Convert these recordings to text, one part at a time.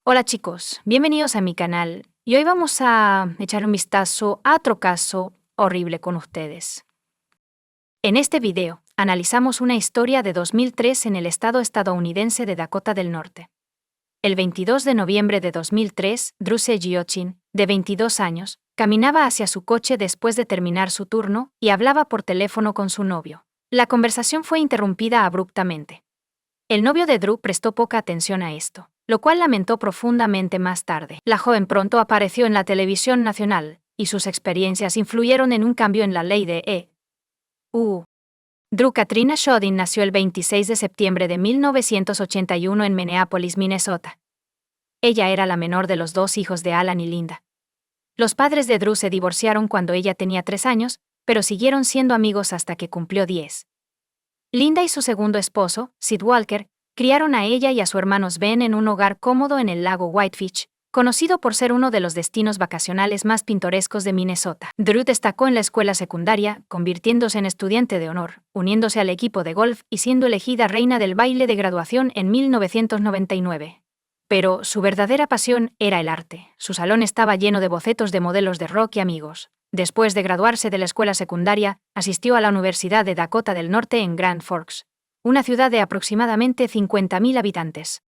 Hola chicos, bienvenidos a mi canal y hoy vamos a echar un vistazo a otro caso horrible con ustedes. En este video, analizamos una historia de 2003 en el estado estadounidense de Dakota del Norte. El 22 de noviembre de 2003, Drew Segiochin, de 22 años, caminaba hacia su coche después de terminar su turno y hablaba por teléfono con su novio. La conversación fue interrumpida abruptamente. El novio de Drew prestó poca atención a esto, lo cual lamentó profundamente más tarde. La joven pronto apareció en la televisión nacional, y sus experiencias influyeron en un cambio en la ley de E.U. Drew Katrina Shodin nació el 26 de septiembre de 1981 en Minneapolis, Minnesota. Ella era la menor de los dos hijos de Alan y Linda. Los padres de Drew se divorciaron cuando ella tenía 3 años, pero siguieron siendo amigos hasta que cumplió 10. Linda y su segundo esposo, Sid Walker, criaron a ella y a su hermano Ben en un hogar cómodo en el lago Whitefish, conocido por ser uno de los destinos vacacionales más pintorescos de Minnesota. Drew destacó en la escuela secundaria, convirtiéndose en estudiante de honor, uniéndose al equipo de golf y siendo elegida reina del baile de graduación en 1999. Pero su verdadera pasión era el arte. Su salón estaba lleno de bocetos de modelos de rock y amigos. Después de graduarse de la escuela secundaria, asistió a la Universidad de Dakota del Norte en Grand Forks, una ciudad de aproximadamente 50.000 habitantes.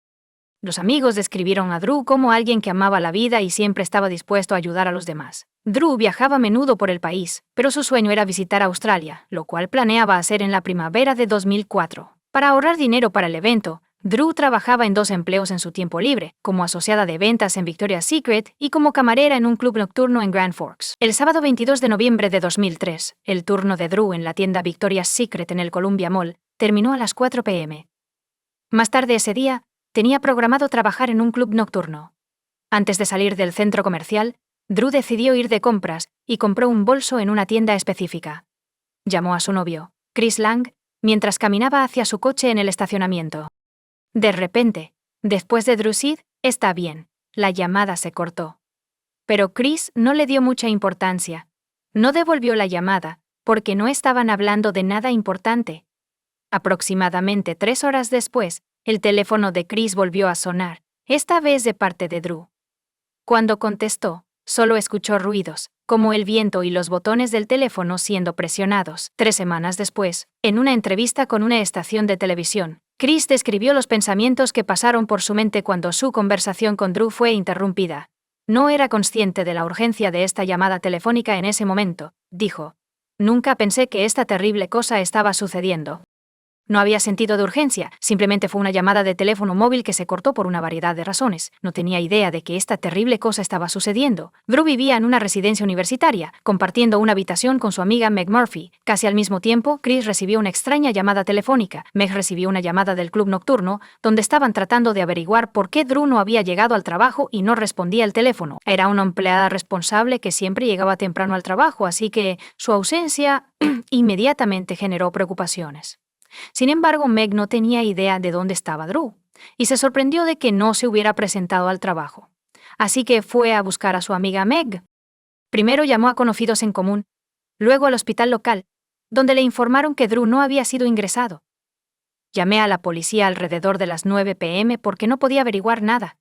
Los amigos describieron a Drew como alguien que amaba la vida y siempre estaba dispuesto a ayudar a los demás. Drew viajaba a menudo por el país, pero su sueño era visitar Australia, lo cual planeaba hacer en la primavera de 2004. Para ahorrar dinero para el evento, Drew trabajaba en 2 empleos en su tiempo libre, como asociada de ventas en Victoria's Secret y como camarera en un club nocturno en Grand Forks. El sábado 22 de noviembre de 2003, el turno de Drew en la tienda Victoria's Secret en el Columbia Mall terminó a las 4 p.m. Más tarde ese día, tenía programado trabajar en un club nocturno. Antes de salir del centro comercial, Drew decidió ir de compras y compró un bolso en una tienda específica. Llamó a su novio, Chris Lang, mientras caminaba hacia su coche en el estacionamiento. De repente, después de Drew Sid, está bien, la llamada se cortó. Pero Chris no le dio mucha importancia. No devolvió la llamada, porque no estaban hablando de nada importante. Aproximadamente 3 horas después, el teléfono de Chris volvió a sonar, esta vez de parte de Drew. Cuando contestó, solo escuchó ruidos, como el viento y los botones del teléfono siendo presionados. 3 semanas después, en una entrevista con una estación de televisión, Chris describió los pensamientos que pasaron por su mente cuando su conversación con Drew fue interrumpida. No era consciente de la urgencia de esta llamada telefónica en ese momento, dijo. Nunca pensé que esta terrible cosa estaba sucediendo. No había sentido de urgencia, simplemente fue una llamada de teléfono móvil que se cortó por una variedad de razones. No tenía idea de que esta terrible cosa estaba sucediendo. Drew vivía en una residencia universitaria, compartiendo una habitación con su amiga Meg Murphy. Casi al mismo tiempo, Chris recibió una extraña llamada telefónica. Meg recibió una llamada del club nocturno, donde estaban tratando de averiguar por qué Drew no había llegado al trabajo y no respondía al teléfono. Era una empleada responsable que siempre llegaba temprano al trabajo, así que su ausencia inmediatamente generó preocupaciones. Sin embargo, Meg no tenía idea de dónde estaba Drew, y se sorprendió de que no se hubiera presentado al trabajo. Así que fue a buscar a su amiga Meg. Primero llamó a conocidos en común, luego al hospital local, donde le informaron que Drew no había sido ingresado. Llamé a la policía alrededor de las 9 p.m. porque no podía averiguar nada.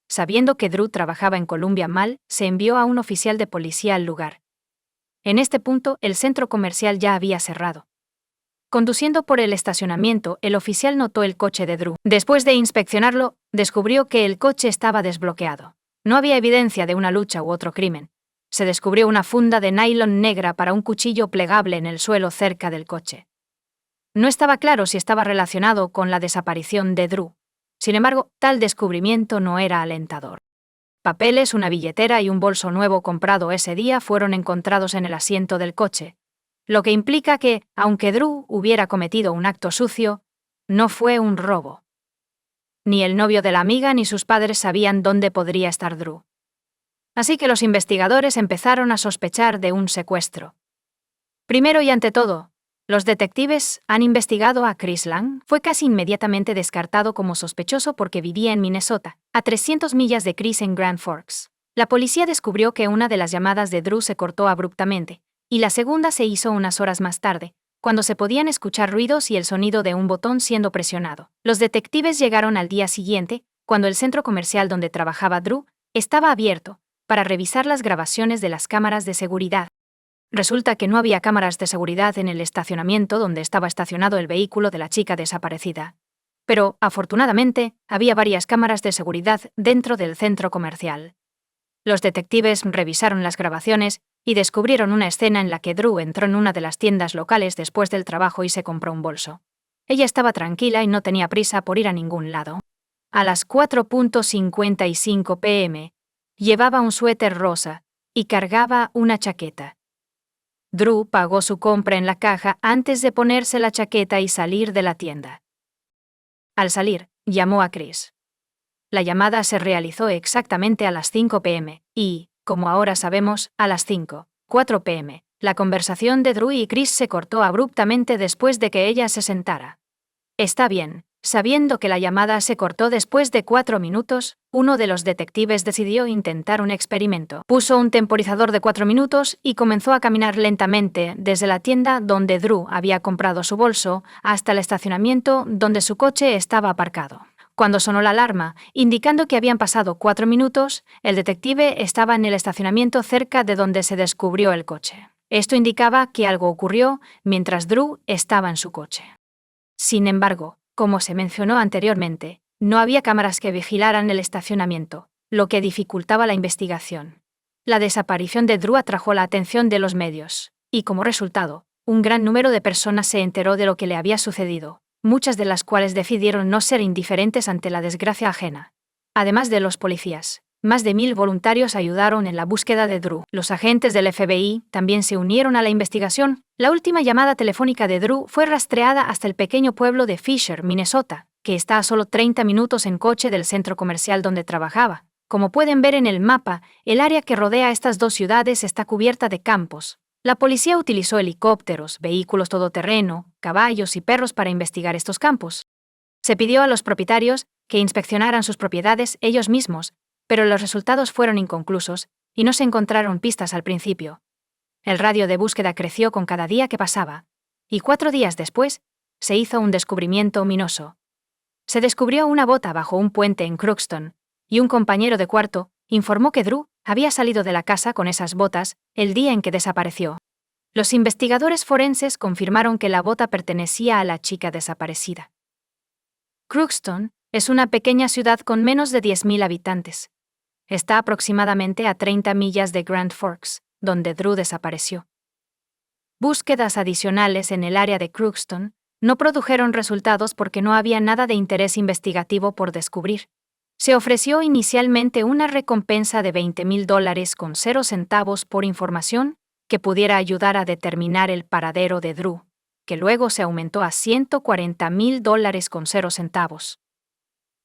Sabiendo que Drew trabajaba en Columbia Mall, se envió a un oficial de policía al lugar. En este punto, el centro comercial ya había cerrado. Conduciendo por el estacionamiento, el oficial notó el coche de Drew. Después de inspeccionarlo, descubrió que el coche estaba desbloqueado. No había evidencia de una lucha u otro crimen. Se descubrió una funda de nylon negra para un cuchillo plegable en el suelo cerca del coche. No estaba claro si estaba relacionado con la desaparición de Drew. Sin embargo, tal descubrimiento no era alentador. Papeles, una billetera y un bolso nuevo comprado ese día fueron encontrados en el asiento del coche, lo que implica que, aunque Drew hubiera cometido un acto sucio, no fue un robo. Ni el novio de la amiga ni sus padres sabían dónde podría estar Drew. Así que los investigadores empezaron a sospechar de un secuestro. Primero y ante todo, los detectives han investigado a Chris Lang. Fue casi inmediatamente descartado como sospechoso porque vivía en Minnesota, a 300 millas de Chris en Grand Forks. La policía descubrió que una de las llamadas de Drew se cortó abruptamente, y la segunda se hizo unas horas más tarde, cuando se podían escuchar ruidos y el sonido de un botón siendo presionado. Los detectives llegaron al día siguiente, cuando el centro comercial donde trabajaba Drew estaba abierto para revisar las grabaciones de las cámaras de seguridad. Resulta que no había cámaras de seguridad en el estacionamiento donde estaba estacionado el vehículo de la chica desaparecida. Pero, afortunadamente, había varias cámaras de seguridad dentro del centro comercial. Los detectives revisaron las grabaciones y descubrieron una escena en la que Drew entró en una de las tiendas locales después del trabajo y se compró un bolso. Ella estaba tranquila y no tenía prisa por ir a ningún lado. A las 4:55 p.m., llevaba un suéter rosa y cargaba una chaqueta. Drew pagó su compra en la caja antes de ponerse la chaqueta y salir de la tienda. Al salir, llamó a Chris. La llamada se realizó exactamente a las 5 p.m. y, como ahora sabemos, a las 5:04 p.m. La conversación de Drew y Chris se cortó abruptamente después de que ella se sentara. Está bien. Sabiendo que la llamada se cortó después de 4 minutos, uno de los detectives decidió intentar un experimento. Puso un temporizador de 4 minutos y comenzó a caminar lentamente desde la tienda donde Drew había comprado su bolso hasta el estacionamiento donde su coche estaba aparcado. Cuando sonó la alarma, indicando que habían pasado 4 minutos, el detective estaba en el estacionamiento cerca de donde se descubrió el coche. Esto indicaba que algo ocurrió mientras Drew estaba en su coche. Sin embargo, como se mencionó anteriormente, no había cámaras que vigilaran el estacionamiento, lo que dificultaba la investigación. La desaparición de Drew atrajo la atención de los medios, y como resultado, un gran número de personas se enteró de lo que le había sucedido, muchas de las cuales decidieron no ser indiferentes ante la desgracia ajena. Además de los policías, más de 1,000 voluntarios ayudaron en la búsqueda de Drew. Los agentes del FBI también se unieron a la investigación. La última llamada telefónica de Drew fue rastreada hasta el pequeño pueblo de Fisher, Minnesota, que está a solo 30 minutos en coche del centro comercial donde trabajaba. Como pueden ver en el mapa, el área que rodea estas dos ciudades está cubierta de campos. La policía utilizó helicópteros, vehículos todoterreno, caballos y perros para investigar estos campos. Se pidió a los propietarios que inspeccionaran sus propiedades ellos mismos, pero los resultados fueron inconclusos y no se encontraron pistas al principio. El radio de búsqueda creció con cada día que pasaba, y 4 días después, se hizo un descubrimiento ominoso. Se descubrió una bota bajo un puente en Crookston, y un compañero de cuarto informó que Drew había salido de la casa con esas botas el día en que desapareció. Los investigadores forenses confirmaron que la bota pertenecía a la chica desaparecida. Crookston es una pequeña ciudad con menos de 10,000 habitantes. Está aproximadamente a 30 millas de Grand Forks, donde Drew desapareció. Búsquedas adicionales en el área de Crookston no produjeron resultados porque no había nada de interés investigativo por descubrir. Se ofreció inicialmente una recompensa de $20,000 con 0 centavos por información que pudiera ayudar a determinar el paradero de Drew, que luego se aumentó a $140,000 con 0 centavos.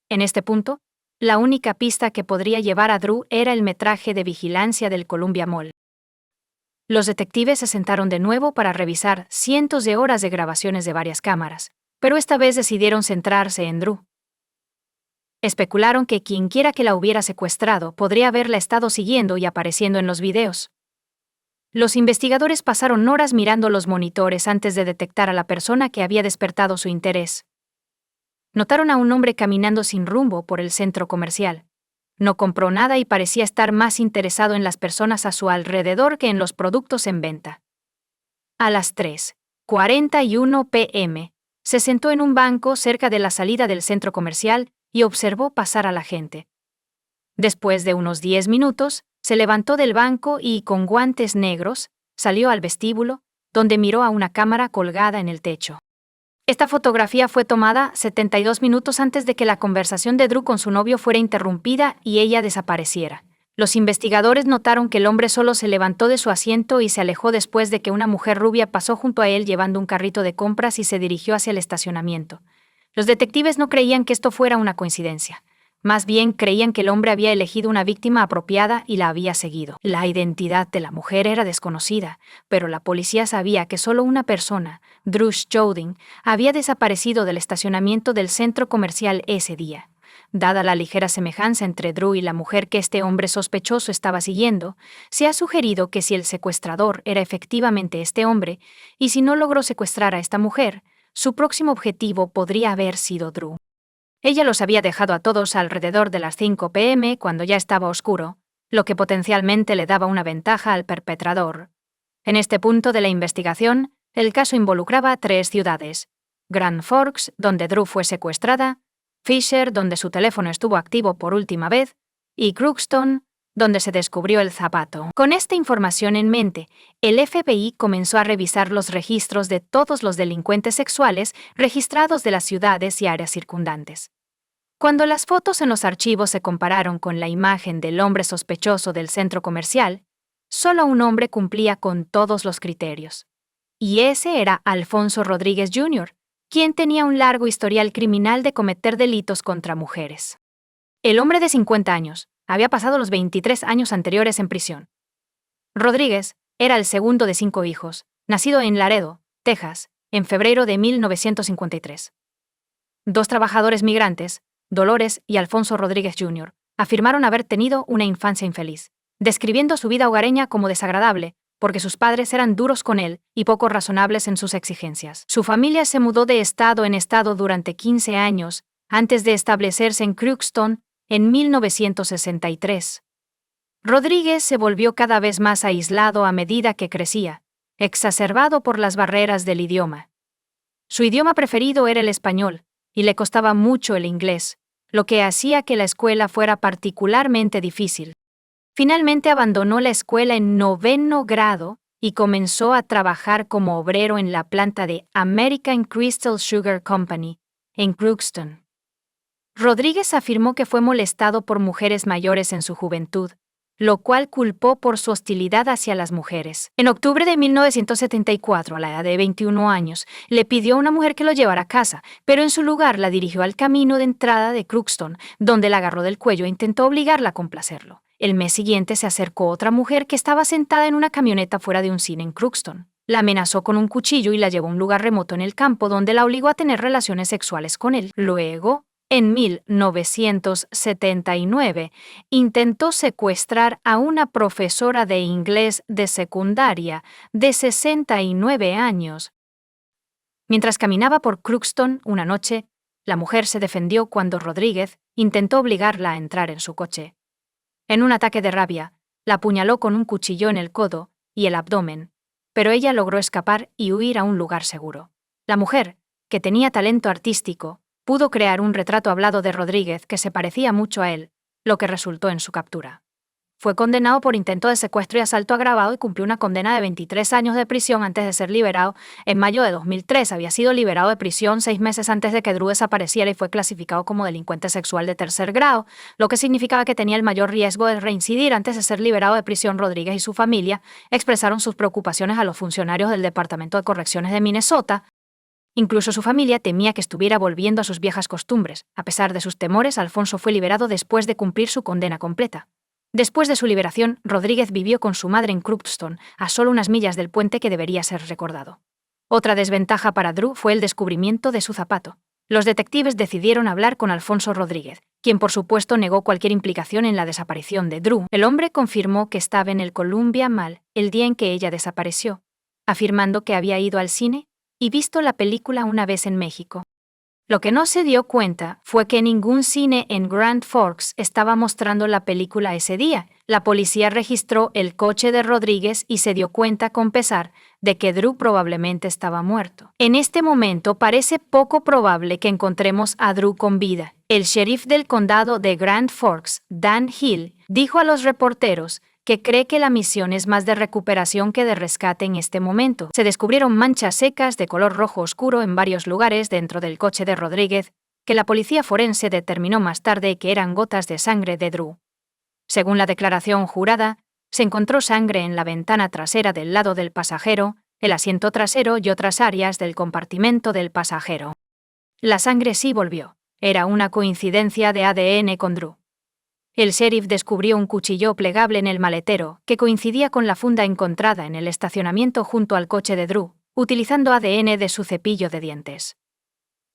En este punto, la única pista que podría llevar a Drew era el metraje de vigilancia del Columbia Mall. Los detectives se sentaron de nuevo para revisar cientos de horas de grabaciones de varias cámaras, pero esta vez decidieron centrarse en Drew. Especularon que quienquiera que la hubiera secuestrado podría haberla estado siguiendo y apareciendo en los videos. Los investigadores pasaron horas mirando los monitores antes de detectar a la persona que había despertado su interés. Notaron a un hombre caminando sin rumbo por el centro comercial. No compró nada y parecía estar más interesado en las personas a su alrededor que en los productos en venta. A las 3:41 p.m., se sentó en un banco cerca de la salida del centro comercial y observó pasar a la gente. Después de unos 10 minutos, se levantó del banco y, con guantes negros, salió al vestíbulo, donde miró a una cámara colgada en el techo. Esta fotografía fue tomada 72 minutos antes de que la conversación de Drew con su novio fuera interrumpida y ella desapareciera. Los investigadores notaron que el hombre solo se levantó de su asiento y se alejó después de que una mujer rubia pasó junto a él llevando un carrito de compras y se dirigió hacia el estacionamiento. Los detectives no creían que esto fuera una coincidencia. Más bien creían que el hombre había elegido una víctima apropiada y la había seguido. La identidad de la mujer era desconocida, pero la policía sabía que solo una persona, Drew Joding, había desaparecido del estacionamiento del centro comercial ese día. Dada la ligera semejanza entre Drew y la mujer que este hombre sospechoso estaba siguiendo, se ha sugerido que si el secuestrador era efectivamente este hombre, y si no logró secuestrar a esta mujer, su próximo objetivo podría haber sido Drew. Ella los había dejado a todos alrededor de las 5 p.m. cuando ya estaba oscuro, lo que potencialmente le daba una ventaja al perpetrador. En este punto de la investigación, el caso involucraba a 3 ciudades: Grand Forks, donde Drew fue secuestrada; Fisher, donde su teléfono estuvo activo por última vez; y Crookston, donde se descubrió el zapato. Con esta información en mente, el FBI comenzó a revisar los registros de todos los delincuentes sexuales registrados de las ciudades y áreas circundantes. Cuando las fotos en los archivos se compararon con la imagen del hombre sospechoso del centro comercial, solo un hombre cumplía con todos los criterios. Y ese era Alfonso Rodríguez Jr., quien tenía un largo historial criminal de cometer delitos contra mujeres. El hombre de 50 años había pasado los 23 años anteriores en prisión. Rodríguez era el segundo de 5 hijos, nacido en Laredo, Texas, en febrero de 1953. 2 trabajadores migrantes, Dolores y Alfonso Rodríguez Jr., afirmaron haber tenido una infancia infeliz, describiendo su vida hogareña como desagradable, porque sus padres eran duros con él y poco razonables en sus exigencias. Su familia se mudó de estado en estado durante 15 años, antes de establecerse en Crookston en 1963. Rodríguez se volvió cada vez más aislado a medida que crecía, exacerbado por las barreras del idioma. Su idioma preferido era el español, y le costaba mucho el inglés, lo que hacía que la escuela fuera particularmente difícil. Finalmente abandonó la escuela en 9º grado y comenzó a trabajar como obrero en la planta de American Crystal Sugar Company, en Crookston. Rodríguez afirmó que fue molestado por mujeres mayores en su juventud, lo cual culpó por su hostilidad hacia las mujeres. En octubre de 1974, a la edad de 21 años, le pidió a una mujer que lo llevara a casa, pero en su lugar la dirigió al camino de entrada de Crookston, donde la agarró del cuello e intentó obligarla a complacerlo. El mes siguiente se acercó otra mujer que estaba sentada en una camioneta fuera de un cine en Crookston. La amenazó con un cuchillo y la llevó a un lugar remoto en el campo donde la obligó a tener relaciones sexuales con él. Luego, en 1979, intentó secuestrar a una profesora de inglés de secundaria de 69 años. Mientras caminaba por Crookston una noche, la mujer se defendió cuando Rodríguez intentó obligarla a entrar en su coche. En un ataque de rabia, la apuñaló con un cuchillo en el codo y el abdomen, pero ella logró escapar y huir a un lugar seguro. La mujer, que tenía talento artístico, pudo crear un retrato hablado de Rodríguez que se parecía mucho a él, lo que resultó en su captura. Fue condenado por intento de secuestro y asalto agravado y cumplió una condena de 23 años de prisión antes de ser liberado. En mayo de 2003 había sido liberado de prisión 6 meses antes de que Drew desapareciera y fue clasificado como delincuente sexual de 3er grado, lo que significaba que tenía el mayor riesgo de reincidir. Antes de ser liberado de prisión, Rodríguez y su familia expresaron sus preocupaciones a los funcionarios del Departamento de Correcciones de Minnesota. Incluso su familia temía que estuviera volviendo a sus viejas costumbres. A pesar de sus temores, Alfonso fue liberado después de cumplir su condena completa. Después de su liberación, Rodríguez vivió con su madre en Crookston, a solo unas millas del puente que debería ser recordado. Otra desventaja para Drew fue el descubrimiento de su zapato. Los detectives decidieron hablar con Alfonso Rodríguez, quien por supuesto negó cualquier implicación en la desaparición de Drew. El hombre confirmó que estaba en el Columbia Mall el día en que ella desapareció, afirmando que había ido al cine y visto la película una vez en México. Lo que no se dio cuenta fue que ningún cine en Grand Forks estaba mostrando la película ese día. La policía registró el coche de Rodríguez y se dio cuenta con pesar de que Drew probablemente estaba muerto. En este momento parece poco probable que encontremos a Drew con vida. El sheriff del condado de Grand Forks, Dan Hill, dijo a los reporteros que cree que la misión es más de recuperación que de rescate en este momento. Se descubrieron manchas secas de color rojo oscuro en varios lugares dentro del coche de Rodríguez, que la policía forense determinó más tarde que eran gotas de sangre de Drew. Según la declaración jurada, se encontró sangre en la ventana trasera del lado del pasajero, el asiento trasero y otras áreas del compartimento del pasajero. La sangre sí volvió. Era una coincidencia de ADN con Drew. El sheriff descubrió un cuchillo plegable en el maletero, que coincidía con la funda encontrada en el estacionamiento junto al coche de Drew, utilizando ADN de su cepillo de dientes.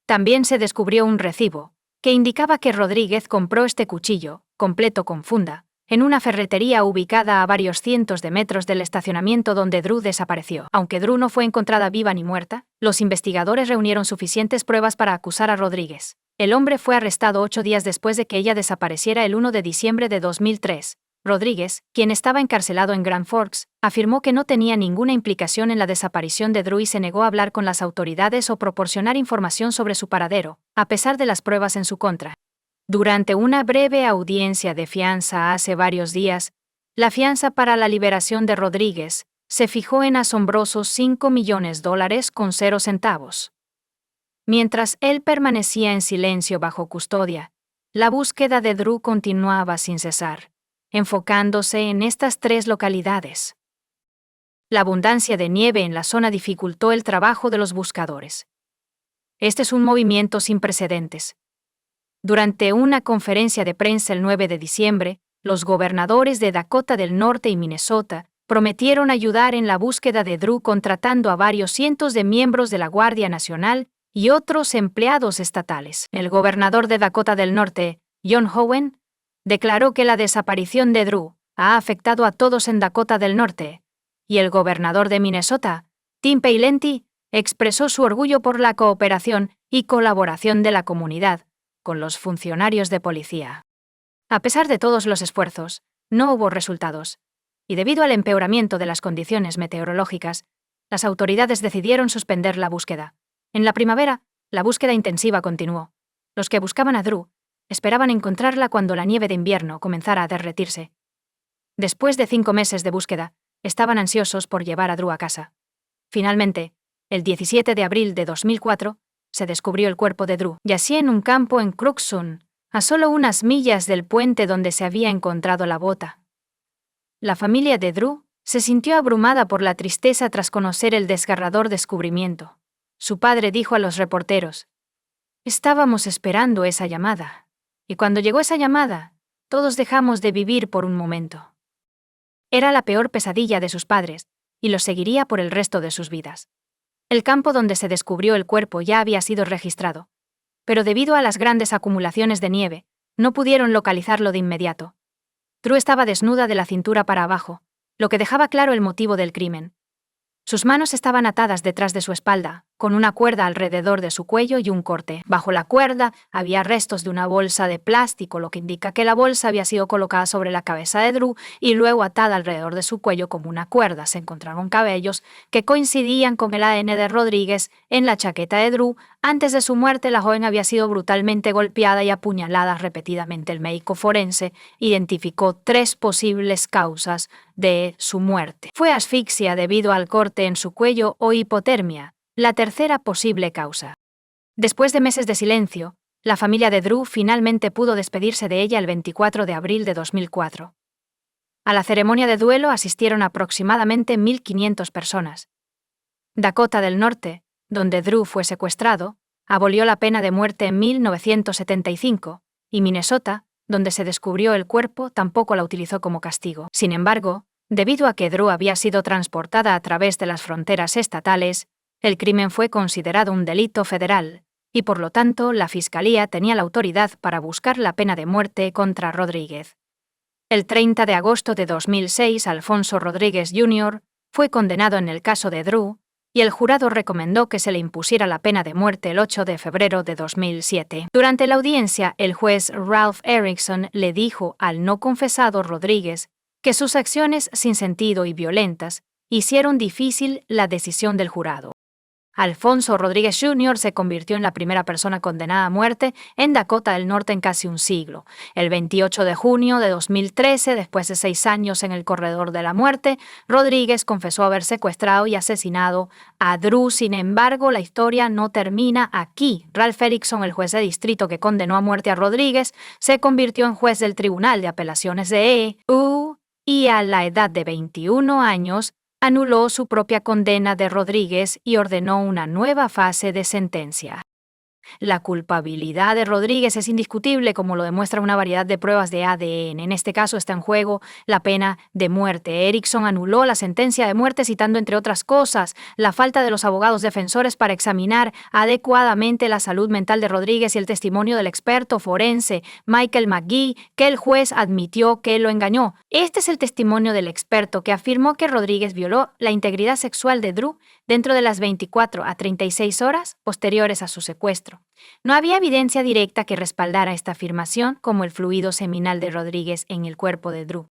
También se descubrió un recibo, que indicaba que Rodríguez compró este cuchillo, completo con funda, en una ferretería ubicada a varios cientos de metros del estacionamiento donde Drew desapareció. Aunque Drew no fue encontrada viva ni muerta, los investigadores reunieron suficientes pruebas para acusar a Rodríguez. El hombre fue arrestado 8 días después de que ella desapareciera el 1 de diciembre de 2003. Rodríguez, quien estaba encarcelado en Grand Forks, afirmó que no tenía ninguna implicación en la desaparición de Drew y se negó a hablar con las autoridades o proporcionar información sobre su paradero, a pesar de las pruebas en su contra. Durante una breve audiencia de fianza hace varios días, la fianza para la liberación de Rodríguez se fijó en asombrosos $5 millones con 0 centavos. Mientras él permanecía en silencio bajo custodia, la búsqueda de Drew continuaba sin cesar, enfocándose en estas 3 localidades. La abundancia de nieve en la zona dificultó el trabajo de los buscadores. Este es un movimiento sin precedentes. Durante una conferencia de prensa el 9 de diciembre, los gobernadores de Dakota del Norte y Minnesota prometieron ayudar en la búsqueda de Drew contratando a varios cientos de miembros de la Guardia Nacional y otros empleados estatales. El gobernador de Dakota del Norte, John Hoeven, declaró que la desaparición de Drew ha afectado a todos en Dakota del Norte, y el gobernador de Minnesota, Tim Pawlenty, expresó su orgullo por la cooperación y colaboración de la comunidad con los funcionarios de policía. A pesar de todos los esfuerzos, no hubo resultados, y debido al empeoramiento de las condiciones meteorológicas, las autoridades decidieron suspender la búsqueda. En la primavera, la búsqueda intensiva continuó. Los que buscaban a Drew esperaban encontrarla cuando la nieve de invierno comenzara a derretirse. Después de 5 meses de búsqueda, estaban ansiosos por llevar a Drew a casa. Finalmente, el 17 de abril de 2004, se descubrió el cuerpo de Drew. Yacía en un campo en Crookston, a solo unas millas del puente donde se había encontrado la bota. La familia de Drew se sintió abrumada por la tristeza tras conocer el desgarrador descubrimiento. Su padre dijo a los reporteros: «Estábamos esperando esa llamada, y cuando llegó esa llamada, todos dejamos de vivir por un momento». Era la peor pesadilla de sus padres, y los seguiría por el resto de sus vidas. El campo donde se descubrió el cuerpo ya había sido registrado, pero debido a las grandes acumulaciones de nieve, no pudieron localizarlo de inmediato. Drew estaba desnuda de la cintura para abajo, lo que dejaba claro el motivo del crimen. Sus manos estaban atadas detrás de su espalda, con una cuerda alrededor de su cuello y un corte. Bajo la cuerda había restos de una bolsa de plástico, lo que indica que la bolsa había sido colocada sobre la cabeza de Drew y luego atada alrededor de su cuello como una cuerda. Se encontraron cabellos que coincidían con el ADN de Rodríguez en la chaqueta de Drew. Antes de su muerte, la joven había sido brutalmente golpeada y apuñalada repetidamente. El médico forense identificó 3 posibles causas de su muerte. Fue asfixia debido al corte en su cuello o hipotermia, la tercera posible causa. Después de meses de silencio, la familia de Drew finalmente pudo despedirse de ella el 24 de abril de 2004. A la ceremonia de duelo asistieron aproximadamente 1.500 personas. Dakota del Norte, donde Drew fue secuestrado, abolió la pena de muerte en 1975, y Minnesota, donde se descubrió el cuerpo, tampoco la utilizó como castigo. Sin embargo, debido a que Drew había sido transportada a través de las fronteras estatales, el crimen fue considerado un delito federal, y por lo tanto la Fiscalía tenía la autoridad para buscar la pena de muerte contra Rodríguez. El 30 de agosto de 2006, Alfonso Rodríguez Jr. fue condenado en el caso de Drew, y el jurado recomendó que se le impusiera la pena de muerte el 8 de febrero de 2007. Durante la audiencia, el juez Ralph Erickson le dijo al no confesado Rodríguez que sus acciones sin sentido y violentas hicieron difícil la decisión del jurado. Alfonso Rodríguez Jr. se convirtió en la primera persona condenada a muerte en Dakota del Norte en casi un siglo. El 28 de junio de 2013, después de 6 años en el corredor de la muerte, Rodríguez confesó haber secuestrado y asesinado a Drew. Sin embargo, la historia no termina aquí. Ralph Erickson, el juez de distrito que condenó a muerte a Rodríguez, se convirtió en juez del Tribunal de Apelaciones de EU y a la edad de 21 años, anuló su propia condena de Rodríguez y ordenó una nueva fase de sentencia. La culpabilidad de Rodríguez es indiscutible, como lo demuestra una variedad de pruebas de ADN. En este caso está en juego la pena de muerte. Erickson anuló la sentencia de muerte citando, entre otras cosas, la falta de los abogados defensores para examinar adecuadamente la salud mental de Rodríguez y el testimonio del experto forense Michael McGee, que el juez admitió que lo engañó. Este es el testimonio del experto que afirmó que Rodríguez violó la integridad sexual de Drew dentro de las 24 a 36 horas posteriores a su secuestro. No había evidencia directa que respaldara esta afirmación, como el fluido seminal de Rodríguez en el cuerpo de Drew.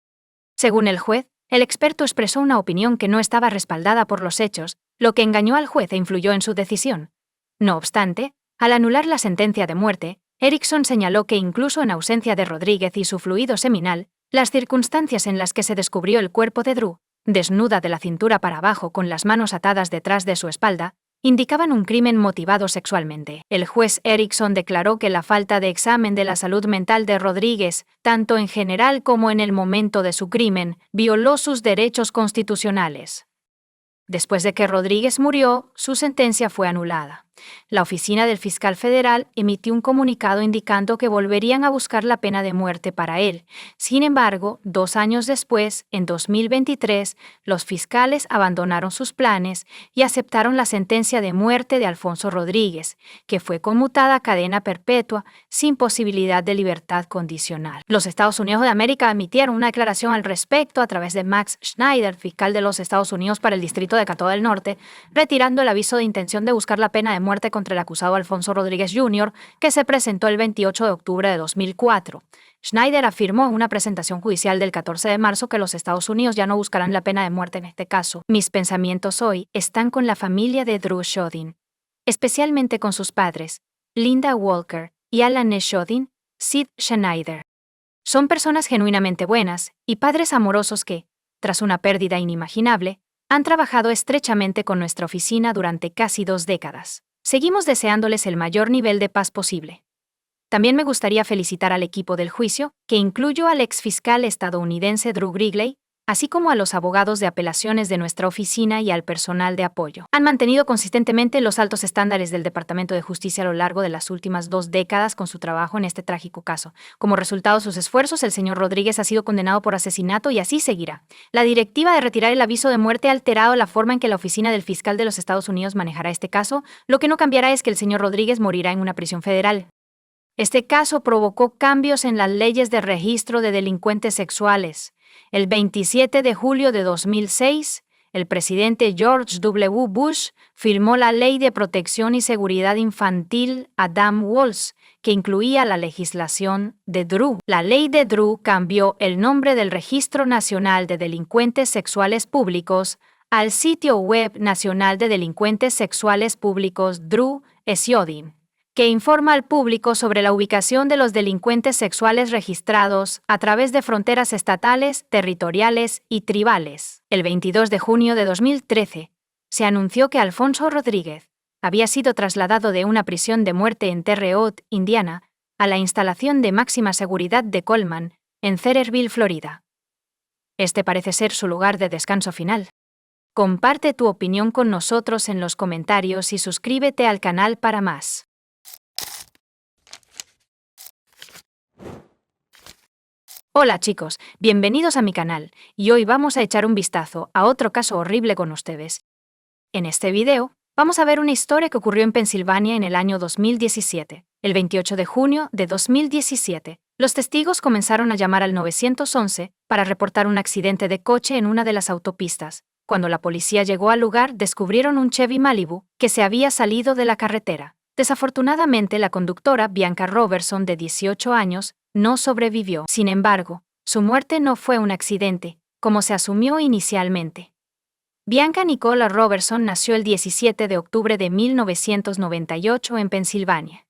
Según el juez, el experto expresó una opinión que no estaba respaldada por los hechos, lo que engañó al juez e influyó en su decisión. No obstante, al anular la sentencia de muerte, Erickson señaló que incluso en ausencia de Rodríguez y su fluido seminal, las circunstancias en las que se descubrió el cuerpo de Drew, desnuda de la cintura para abajo con las manos atadas detrás de su espalda, indicaban un crimen motivado sexualmente. El juez Erickson declaró que la falta de examen de la salud mental de Rodríguez, tanto en general como en el momento de su crimen, violó sus derechos constitucionales. Después de que Rodríguez murió, su sentencia fue anulada. La oficina del fiscal federal emitió un comunicado indicando que volverían a buscar la pena de muerte para él. Sin embargo, 2 años después, en 2023, los fiscales abandonaron sus planes y aceptaron la sentencia de muerte de Alfonso Rodríguez, que fue conmutada a cadena perpetua sin posibilidad de libertad condicional. Los Estados Unidos de América emitieron una declaración al respecto a través de Max Schneider, fiscal de los Estados Unidos para el Distrito de Dakota del Norte, retirando el aviso de intención de buscar la pena de muerte contra el acusado Alfonso Rodríguez Jr., que se presentó el 28 de octubre de 2004. Schneider afirmó en una presentación judicial del 14 de marzo que los Estados Unidos ya no buscarán la pena de muerte en este caso. Mis pensamientos hoy están con la familia de Drew Shodin, especialmente con sus padres, Linda Walker y Alan E. Shodin, Sid Schneider. Son personas genuinamente buenas y padres amorosos que, tras una pérdida inimaginable, han trabajado estrechamente con nuestra oficina durante casi 2 décadas. Seguimos deseándoles el mayor nivel de paz posible. También me gustaría felicitar al equipo del juicio, que incluyó al exfiscal estadounidense Drew Grigley, así como a los abogados de apelaciones de nuestra oficina y al personal de apoyo. Han mantenido consistentemente los altos estándares del Departamento de Justicia a lo largo de las últimas 2 décadas con su trabajo en este trágico caso. Como resultado de sus esfuerzos, el señor Rodríguez ha sido condenado por asesinato y así seguirá. La directiva de retirar el aviso de muerte ha alterado la forma en que la oficina del fiscal de los Estados Unidos manejará este caso. Lo que no cambiará es que el señor Rodríguez morirá en una prisión federal. Este caso provocó cambios en las leyes de registro de delincuentes sexuales. El 27 de julio de 2006, el presidente George W. Bush firmó la Ley de Protección y Seguridad Infantil Adam-Walsh, que incluía la legislación de Drew. La ley de Drew cambió el nombre del Registro Nacional de Delincuentes Sexuales Públicos al Sitio Web Nacional de Delincuentes Sexuales Públicos Drew Shodin, que informa al público sobre la ubicación de los delincuentes sexuales registrados a través de fronteras estatales, territoriales y tribales. El 22 de junio de 2013, se anunció que Alfonso Rodríguez había sido trasladado de una prisión de muerte en Terre Haute, Indiana, a la instalación de máxima seguridad de Coleman, en Cedarville, Florida. Este parece ser su lugar de descanso final. Comparte tu opinión con nosotros en los comentarios y suscríbete al canal para más. Hola chicos, bienvenidos a mi canal, y hoy vamos a echar un vistazo a otro caso horrible con ustedes. En este video, vamos a ver una historia que ocurrió en Pensilvania en el año 2017. El 28 de junio de 2017, los testigos comenzaron a llamar al 911 para reportar un accidente de coche en una de las autopistas. Cuando la policía llegó al lugar, descubrieron un Chevy Malibu que se había salido de la carretera. Desafortunadamente, la conductora, Bianca Robertson, de 18 años, no sobrevivió. Sin embargo, su muerte no fue un accidente, como se asumió inicialmente. Bianca Nicola Robertson nació el 17 de octubre de 1998 en Pensilvania.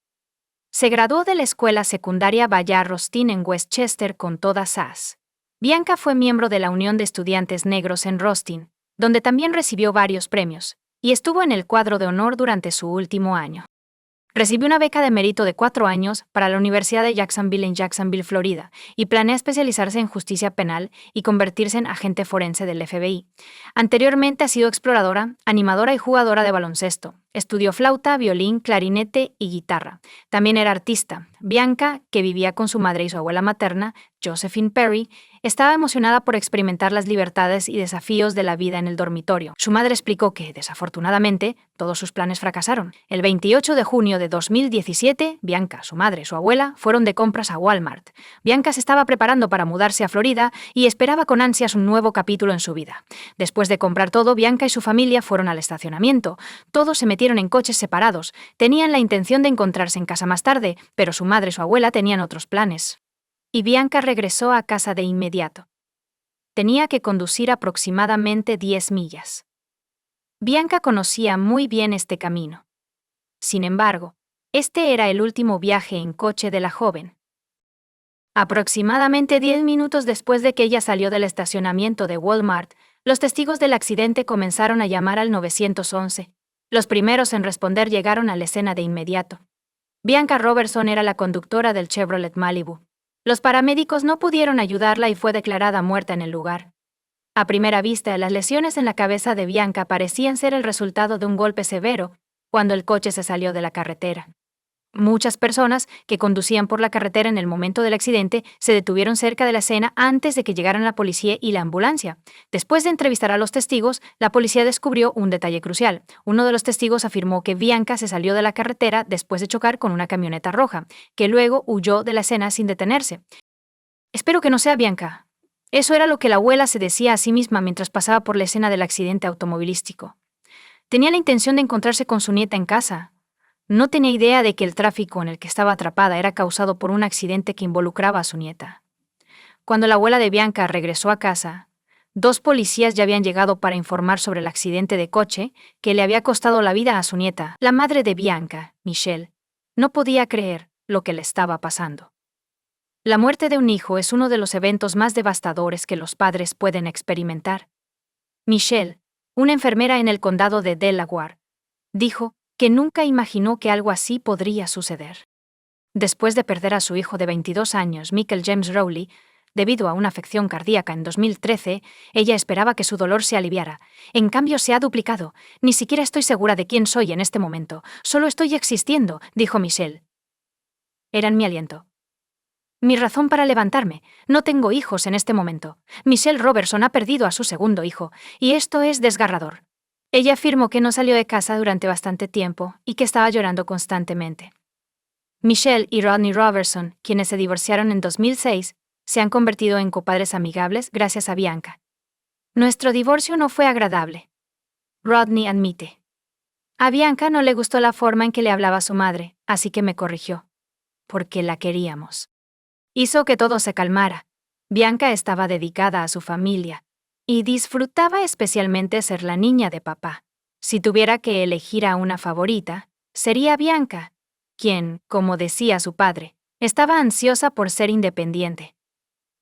Se graduó de la escuela secundaria Bayard Rustin en Westchester con todas As. Bianca fue miembro de la Unión de Estudiantes Negros en Rustin, donde también recibió varios premios, y estuvo en el cuadro de honor durante su último año. Recibió una beca de mérito de 4 años para la Universidad de Jacksonville en Jacksonville, Florida, y planea especializarse en justicia penal y convertirse en agente forense del FBI. Anteriormente ha sido exploradora, animadora y jugadora de baloncesto. Estudió flauta, violín, clarinete y guitarra. También era artista. Bianca, que vivía con su madre y su abuela materna, Josephine Perry, estaba emocionada por experimentar las libertades y desafíos de la vida en el dormitorio. Su madre explicó que, desafortunadamente, todos sus planes fracasaron. El 28 de junio de 2017, Bianca, su madre y su abuela fueron de compras a Walmart. Bianca se estaba preparando para mudarse a Florida y esperaba con ansias un nuevo capítulo en su vida. Después de comprar todo, Bianca y su familia fueron al estacionamiento. Todos se metieron en coches separados. Tenían la intención de encontrarse en casa más tarde, pero su madre y su abuela tenían otros planes. Y Bianca regresó a casa de inmediato. Tenía que conducir aproximadamente 10 millas. Bianca conocía muy bien este camino. Sin embargo, este era el último viaje en coche de la joven. Aproximadamente 10 minutos después de que ella salió del estacionamiento de Walmart, los testigos del accidente comenzaron a llamar al 911. Los primeros en responder llegaron a la escena de inmediato. Bianca Robertson era la conductora del Chevrolet Malibu. Los paramédicos no pudieron ayudarla y fue declarada muerta en el lugar. A primera vista, las lesiones en la cabeza de Bianca parecían ser el resultado de un golpe severo cuando el coche se salió de la carretera. Muchas personas que conducían por la carretera en el momento del accidente se detuvieron cerca de la escena antes de que llegaran la policía y la ambulancia. Después de entrevistar a los testigos, la policía descubrió un detalle crucial. Uno de los testigos afirmó que Bianca se salió de la carretera después de chocar con una camioneta roja, que luego huyó de la escena sin detenerse. Espero que no sea Bianca. Eso era lo que la abuela se decía a sí misma mientras pasaba por la escena del accidente automovilístico. Tenía la intención de encontrarse con su nieta en casa. No tenía idea de que el tráfico en el que estaba atrapada era causado por un accidente que involucraba a su nieta. Cuando la abuela de Bianca regresó a casa, 2 policías ya habían llegado para informar sobre el accidente de coche que le había costado la vida a su nieta. La madre de Bianca, Michelle, no podía creer lo que le estaba pasando. La muerte de un hijo es uno de los eventos más devastadores que los padres pueden experimentar. Michelle, una enfermera en el condado de Delaware, dijo que nunca imaginó que algo así podría suceder. Después de perder a su hijo de 22 años, Michael James Rowley, debido a una afección cardíaca en 2013, ella esperaba que su dolor se aliviara. En cambio, se ha duplicado. Ni siquiera estoy segura de quién soy en este momento. Solo estoy existiendo, dijo Michelle. Eran mi aliento. Mi razón para levantarme. No tengo hijos en este momento. Michelle Robertson ha perdido a su segundo hijo, y esto es desgarrador. Ella afirmó que no salió de casa durante bastante tiempo y que estaba llorando constantemente. Michelle y Rodney Robertson, quienes se divorciaron en 2006, se han convertido en copadres amigables gracias a Bianca. Nuestro divorcio no fue agradable. Rodney admite. A Bianca no le gustó la forma en que le hablaba su madre, así que me corrigió. Porque la queríamos. Hizo que todo se calmara. Bianca estaba dedicada a su familia y disfrutaba especialmente ser la niña de papá. Si tuviera que elegir a una favorita, sería Bianca, quien, como decía su padre, estaba ansiosa por ser independiente.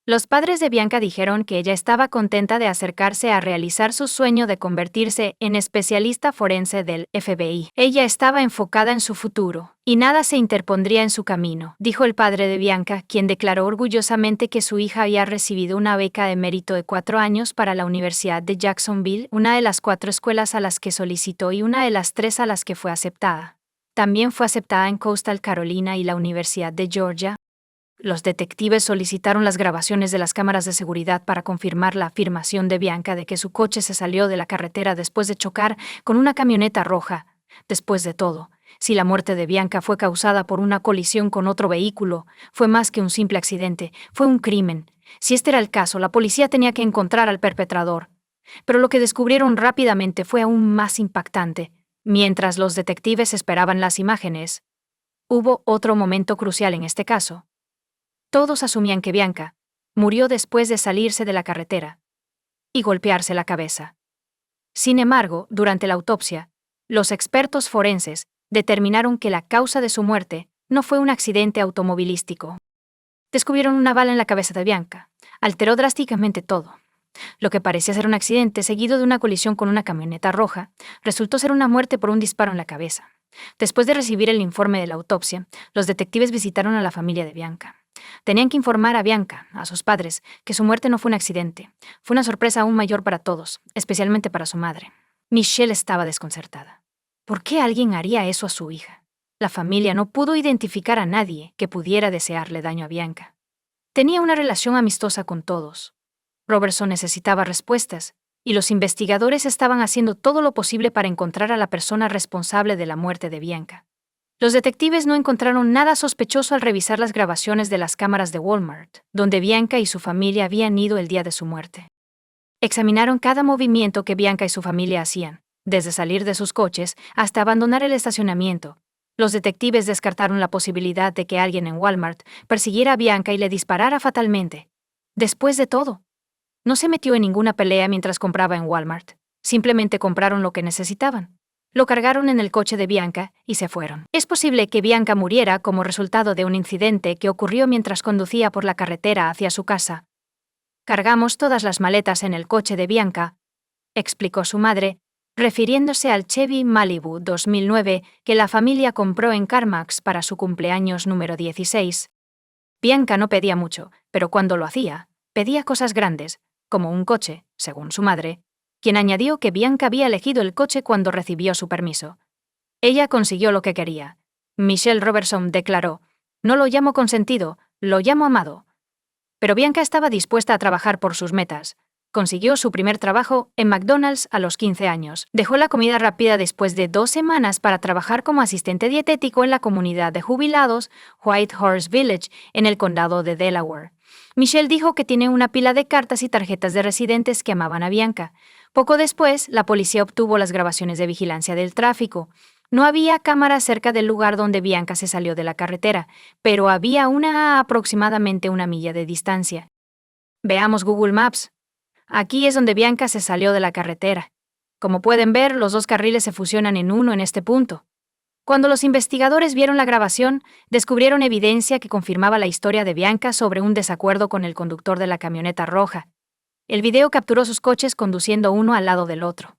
Los padres de Bianca dijeron que ella estaba contenta de acercarse a realizar su sueño de convertirse en especialista forense del FBI. Ella estaba enfocada en su futuro, y nada se interpondría en su camino, dijo el padre de Bianca, quien declaró orgullosamente que su hija había recibido una beca de mérito de 4 años para la Universidad de Jacksonville, una de las 4 escuelas a las que solicitó y una de las 3 a las que fue aceptada. También fue aceptada en Coastal Carolina y la Universidad de Georgia. Los detectives solicitaron las grabaciones de las cámaras de seguridad para confirmar la afirmación de Bianca de que su coche se salió de la carretera después de chocar con una camioneta roja. Después de todo, si la muerte de Bianca fue causada por una colisión con otro vehículo, fue más que un simple accidente, fue un crimen. Si este era el caso, la policía tenía que encontrar al perpetrador. Pero lo que descubrieron rápidamente fue aún más impactante. Mientras los detectives esperaban las imágenes, hubo otro momento crucial en este caso. Todos asumían que Bianca murió después de salirse de la carretera y golpearse la cabeza. Sin embargo, durante la autopsia, los expertos forenses determinaron que la causa de su muerte no fue un accidente automovilístico. Descubrieron una bala en la cabeza de Bianca. Alteró drásticamente todo. Lo que parecía ser un accidente seguido de una colisión con una camioneta roja, resultó ser una muerte por un disparo en la cabeza. Después de recibir el informe de la autopsia, los detectives visitaron a la familia de Bianca. Tenían que informar a Bianca, a sus padres, que su muerte no fue un accidente. Fue una sorpresa aún mayor para todos, especialmente para su madre. Michelle estaba desconcertada. ¿Por qué alguien haría eso a su hija? La familia no pudo identificar a nadie que pudiera desearle daño a Bianca. Tenía una relación amistosa con todos. Robertson necesitaba respuestas, y los investigadores estaban haciendo todo lo posible para encontrar a la persona responsable de la muerte de Bianca. Los detectives no encontraron nada sospechoso al revisar las grabaciones de las cámaras de Walmart, donde Bianca y su familia habían ido el día de su muerte. Examinaron cada movimiento que Bianca y su familia hacían, desde salir de sus coches hasta abandonar el estacionamiento. Los detectives descartaron la posibilidad de que alguien en Walmart persiguiera a Bianca y le disparara fatalmente. Después de todo, no se metió en ninguna pelea mientras compraba en Walmart. Simplemente compraron lo que necesitaban. Lo cargaron en el coche de Bianca y se fueron. Es posible que Bianca muriera como resultado de un incidente que ocurrió mientras conducía por la carretera hacia su casa. Cargamos todas las maletas en el coche de Bianca, explicó su madre, refiriéndose al Chevy Malibu 2009 que la familia compró en CarMax para su cumpleaños número 16. Bianca no pedía mucho, pero cuando lo hacía, pedía cosas grandes, como un coche, según su madre, quien añadió que Bianca había elegido el coche cuando recibió su permiso. Ella consiguió lo que quería. Michelle Robertson declaró: «No lo llamo consentido, lo llamo amado». Pero Bianca estaba dispuesta a trabajar por sus metas. Consiguió su primer trabajo en McDonald's a los 15 años. Dejó la comida rápida después de 2 semanas para trabajar como asistente dietético en la comunidad de jubilados White Horse Village, en el condado de Delaware. Michelle dijo que tiene una pila de cartas y tarjetas de residentes que amaban a Bianca. Poco después, la policía obtuvo las grabaciones de vigilancia del tráfico. No había cámaras cerca del lugar donde Bianca se salió de la carretera, pero había una a aproximadamente 1 milla de distancia. Veamos Google Maps. Aquí es donde Bianca se salió de la carretera. Como pueden ver, los 2 carriles se fusionan en uno en este punto. Cuando los investigadores vieron la grabación, descubrieron evidencia que confirmaba la historia de Bianca sobre un desacuerdo con el conductor de la camioneta roja. El video capturó sus coches conduciendo uno al lado del otro.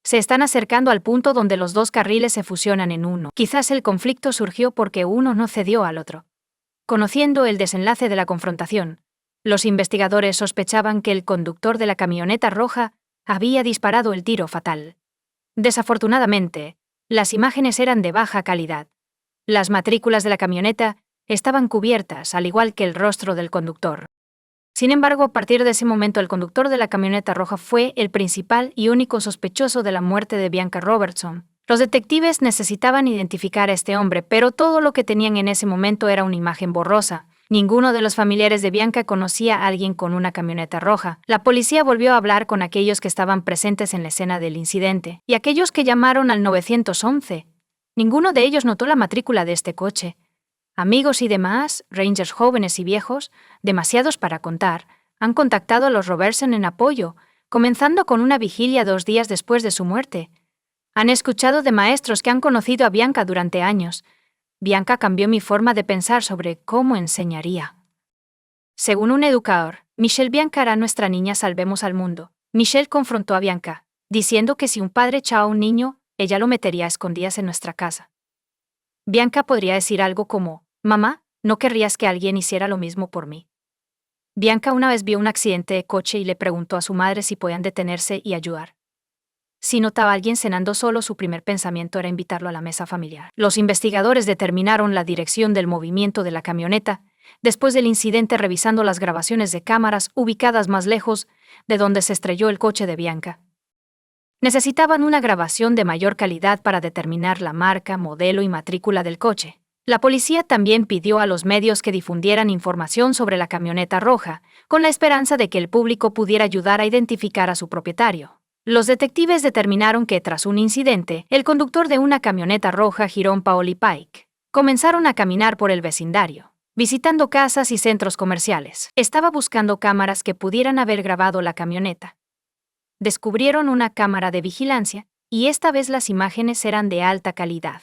Se están acercando al punto donde los 2 carriles se fusionan en uno. Quizás el conflicto surgió porque uno no cedió al otro. Conociendo el desenlace de la confrontación, los investigadores sospechaban que el conductor de la camioneta roja había disparado el tiro fatal. Desafortunadamente, las imágenes eran de baja calidad. Las matrículas de la camioneta estaban cubiertas, al igual que el rostro del conductor. Sin embargo, a partir de ese momento, el conductor de la camioneta roja fue el principal y único sospechoso de la muerte de Bianca Robertson. Los detectives necesitaban identificar a este hombre, pero todo lo que tenían en ese momento era una imagen borrosa. Ninguno de los familiares de Bianca conocía a alguien con una camioneta roja. La policía volvió a hablar con aquellos que estaban presentes en la escena del incidente y aquellos que llamaron al 911. Ninguno de ellos notó la matrícula de este coche. Amigos y demás, rangers jóvenes y viejos, demasiados para contar, han contactado a los Robertson en apoyo, comenzando con una vigilia 2 días después de su muerte. Han escuchado de maestros que han conocido a Bianca durante años. Bianca cambió mi forma de pensar sobre cómo enseñaría. Según un educador, Michelle: Bianca hará nuestra niña salvemos al mundo. Michelle confrontó a Bianca, diciendo que si un padre echaba a un niño, ella lo metería a escondidas en nuestra casa. Bianca podría decir algo como: «Mamá, ¿no querrías que alguien hiciera lo mismo por mí?». Bianca una vez vio un accidente de coche y le preguntó a su madre si podían detenerse y ayudar. Si notaba a alguien cenando solo, su primer pensamiento era invitarlo a la mesa familiar. Los investigadores determinaron la dirección del movimiento de la camioneta después del incidente, revisando las grabaciones de cámaras ubicadas más lejos de donde se estrelló el coche de Bianca. Necesitaban una grabación de mayor calidad para determinar la marca, modelo y matrícula del coche. La policía también pidió a los medios que difundieran información sobre la camioneta roja, con la esperanza de que el público pudiera ayudar a identificar a su propietario. Los detectives determinaron que tras un incidente, el conductor de una camioneta roja giró en Paoli Pike. Comenzaron a caminar por el vecindario, visitando casas y centros comerciales. Estaba buscando cámaras que pudieran haber grabado la camioneta. Descubrieron una cámara de vigilancia, y esta vez las imágenes eran de alta calidad.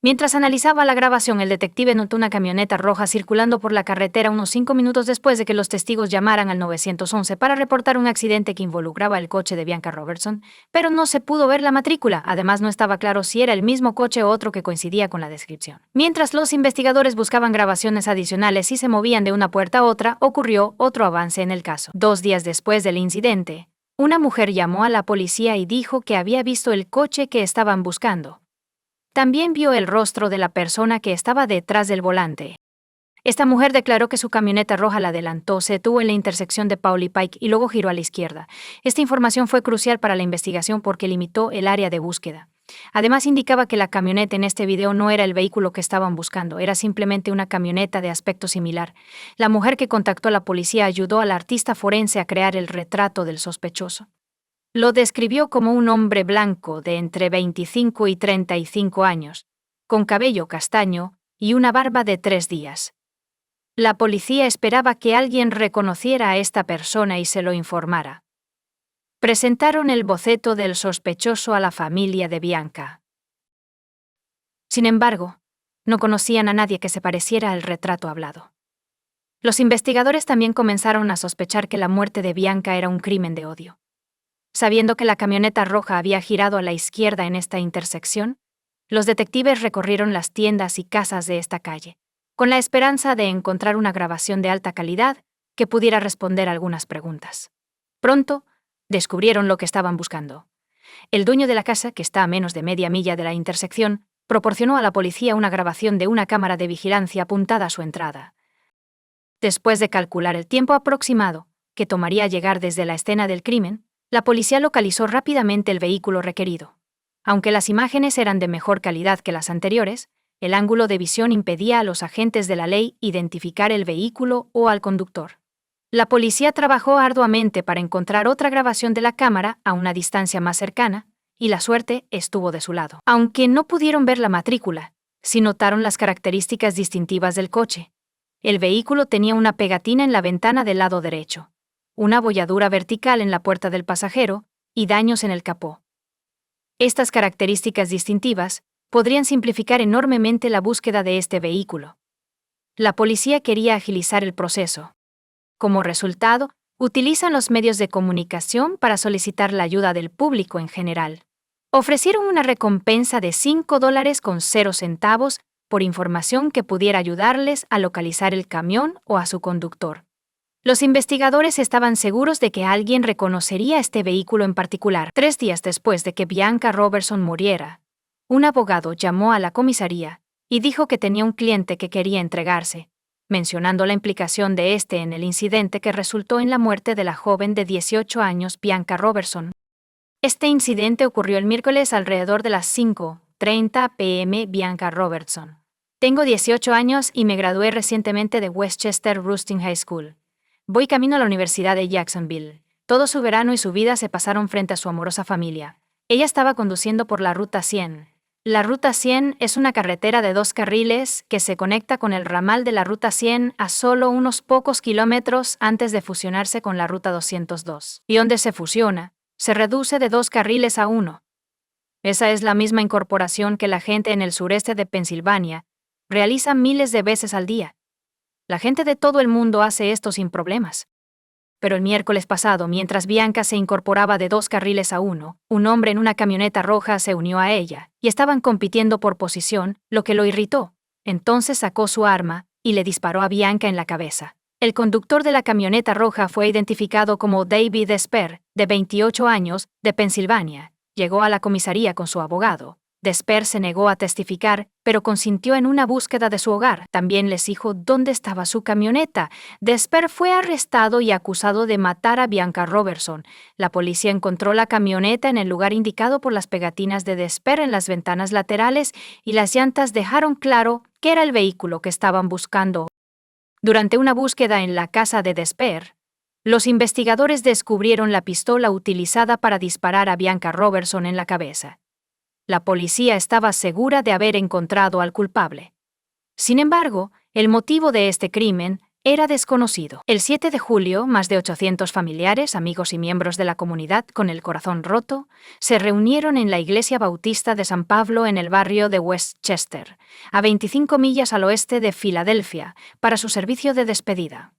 Mientras analizaba la grabación, el detective notó una camioneta roja circulando por la carretera unos 5 minutos después de que los testigos llamaran al 911 para reportar un accidente que involucraba el coche de Bianca Robertson, pero no se pudo ver la matrícula. Además, no estaba claro si era el mismo coche o otro que coincidía con la descripción. Mientras los investigadores buscaban grabaciones adicionales y se movían de una puerta a otra, ocurrió otro avance en el caso. 2 días después del incidente, una mujer llamó a la policía y dijo que había visto el coche que estaban buscando. también vio el rostro de la persona que estaba detrás del volante. Esta mujer declaró que su camioneta roja la adelantó, se detuvo en la intersección de Paul y Pike y luego giró a la izquierda. Esta información fue crucial para la investigación porque limitó el área de búsqueda. Además, indicaba que la camioneta en este video no era el vehículo que estaban buscando, era simplemente una camioneta de aspecto similar. La mujer que contactó a la policía ayudó al artista forense a crear el retrato del sospechoso. Lo describió como un hombre blanco de entre 25 y 35 años, con cabello castaño y una barba de 3 días. La policía esperaba que alguien reconociera a esta persona y se lo informara. Presentaron el boceto del sospechoso a la familia de Bianca. Sin embargo, no conocían a nadie que se pareciera al retrato hablado. Los investigadores también comenzaron a sospechar que la muerte de Bianca era un crimen de odio. Sabiendo que la camioneta roja había girado a la izquierda en esta intersección, los detectives recorrieron las tiendas y casas de esta calle, con la esperanza de encontrar una grabación de alta calidad que pudiera responder algunas preguntas. Pronto, descubrieron lo que estaban buscando. El dueño de la casa, que está a menos de media milla de la intersección, proporcionó a la policía una grabación de una cámara de vigilancia apuntada a su entrada. Después de calcular el tiempo aproximado que tomaría llegar desde la escena del crimen, la policía localizó rápidamente el vehículo requerido. Aunque las imágenes eran de mejor calidad que las anteriores, el ángulo de visión impedía a los agentes de la ley identificar el vehículo o al conductor. La policía trabajó arduamente para encontrar otra grabación de la cámara a una distancia más cercana, y la suerte estuvo de su lado. Aunque no pudieron ver la matrícula, sí notaron las características distintivas del coche. El vehículo tenía una pegatina en la ventana del lado derecho, una abolladura vertical en la puerta del pasajero y daños en el capó. Estas características distintivas podrían simplificar enormemente la búsqueda de este vehículo. La policía quería agilizar el proceso. Como resultado, utilizan los medios de comunicación para solicitar la ayuda del público en general. Ofrecieron una recompensa de $5.00 por información que pudiera ayudarles a localizar el camión o a su conductor. Los investigadores estaban seguros de que alguien reconocería este vehículo en particular. 3 días después de que Bianca Robertson muriera, un abogado llamó a la comisaría y dijo que tenía un cliente que quería entregarse, mencionando la implicación de este en el incidente que resultó en la muerte de la joven de 18 años Bianca Robertson. Este incidente ocurrió el miércoles alrededor de las 5:30 p.m. Bianca Robertson. Tengo 18 años y me gradué recientemente de Westchester Rustin High School. Voy camino a la Universidad de Jacksonville. Todo su verano y su vida se pasaron frente a su amorosa familia. Ella estaba conduciendo por la Ruta 100. La Ruta 100 es una carretera de 2 carriles que se conecta con el ramal de la Ruta 100 a solo unos pocos kilómetros antes de fusionarse con la Ruta 202. Y donde se fusiona, se reduce de 2 carriles a 1. Esa es la misma incorporación que la gente en el sureste de Pensilvania realiza miles de veces al día. La gente de todo el mundo hace esto sin problemas. Pero el miércoles pasado, mientras Bianca se incorporaba de 2 carriles a 1, un hombre en una camioneta roja se unió a ella, y estaban compitiendo por posición, lo que lo irritó. Entonces sacó su arma y le disparó a Bianca en la cabeza. El conductor de la camioneta roja fue identificado como David Desper, de 28 años, de Pensilvania. Llegó a la comisaría con su abogado. Desper se negó a testificar, pero consintió en una búsqueda de su hogar. También les dijo dónde estaba su camioneta. Desper fue arrestado y acusado de matar a Bianca Robertson. La policía encontró la camioneta en el lugar indicado por las pegatinas de Desper en las ventanas laterales y las llantas dejaron claro que era el vehículo que estaban buscando. Durante una búsqueda en la casa de Desper, los investigadores descubrieron la pistola utilizada para disparar a Bianca Robertson en la cabeza. La policía estaba segura de haber encontrado al culpable. Sin embargo, el motivo de este crimen era desconocido. El 7 de julio, más de 800 familiares, amigos y miembros de la comunidad con el corazón roto, se reunieron en la iglesia bautista de San Pablo en el barrio de Westchester, a 25 millas al oeste de Filadelfia, para su servicio de despedida.